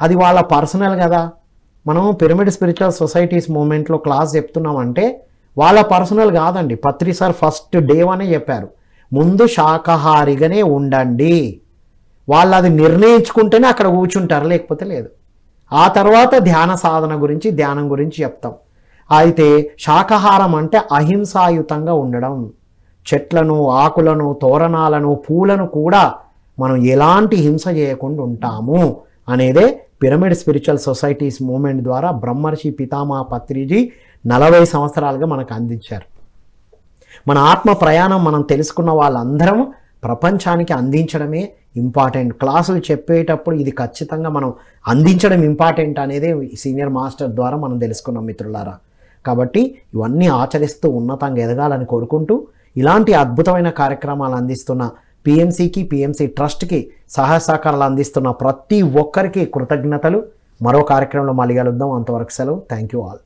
అది వాళ్ళ పర్సనల్ కదా. మనం పిరమిడ్ స్పిరిచువల్ సొసైటీస్ మూమెంట్లో క్లాస్ చెప్తున్నామంటే వాళ్ళ పర్సనల్ కాదండి. పత్రి సార్ ఫస్ట్ డే అనే చెప్పారు, ముందు శాకాహారిగానే ఉండండి. వాళ్ళు అది నిర్ణయించుకుంటేనే అక్కడ కూర్చుంటారు, లేకపోతే లేదు. ఆ తర్వాత ధ్యాన సాధన గురించి, ధ్యానం గురించి చెప్తాం. అయితే శాకాహారం అంటే అహింసాయుతంగా ఉండడం. చెట్లను, ఆకులను, తోరణాలను, పూలను కూడా మనం ఎలాంటి హింస చేయకుండా ఉంటాము అనేదే పిరమిడ్ స్పిరిచువల్ సొసైటీస్ మూమెంట్ ద్వారా బ్రహ్మర్షి పితామహ పత్రిజీ 40 సంవత్సరాలుగా మనకు అందించారు. మన ఆత్మ ప్రయాణం మనం తెలుసుకున్న వాళ్ళందరం ప్రపంచానికి అందించడమే ఇంపార్టెంట్. క్లాసులు చెప్పేటప్పుడు ఇది ఖచ్చితంగా మనం అందించడం ఇంపార్టెంట్ అనేది సీనియర్ మాస్టర్ ద్వారా మనం తెలుసుకున్నాం మిత్రులారా. కాబట్టి ఇవన్నీ ఆచరిస్తూ ఉన్నతంగా ఎదగాలని కోరుకుంటూ ఇలాంటి అద్భుతమైన కార్యక్రమాలు అందిస్తున్న పిఎంసికి, పిఎంసి ట్రస్ట్కి సహాయ సహకారాలు అందిస్తున్న ప్రతి ఒక్కరికి కృతజ్ఞతలు. మరో కార్యక్రమంలో మళ్ళీ కలుద్దాం. అంతవరకు సెలవు. Thank you all.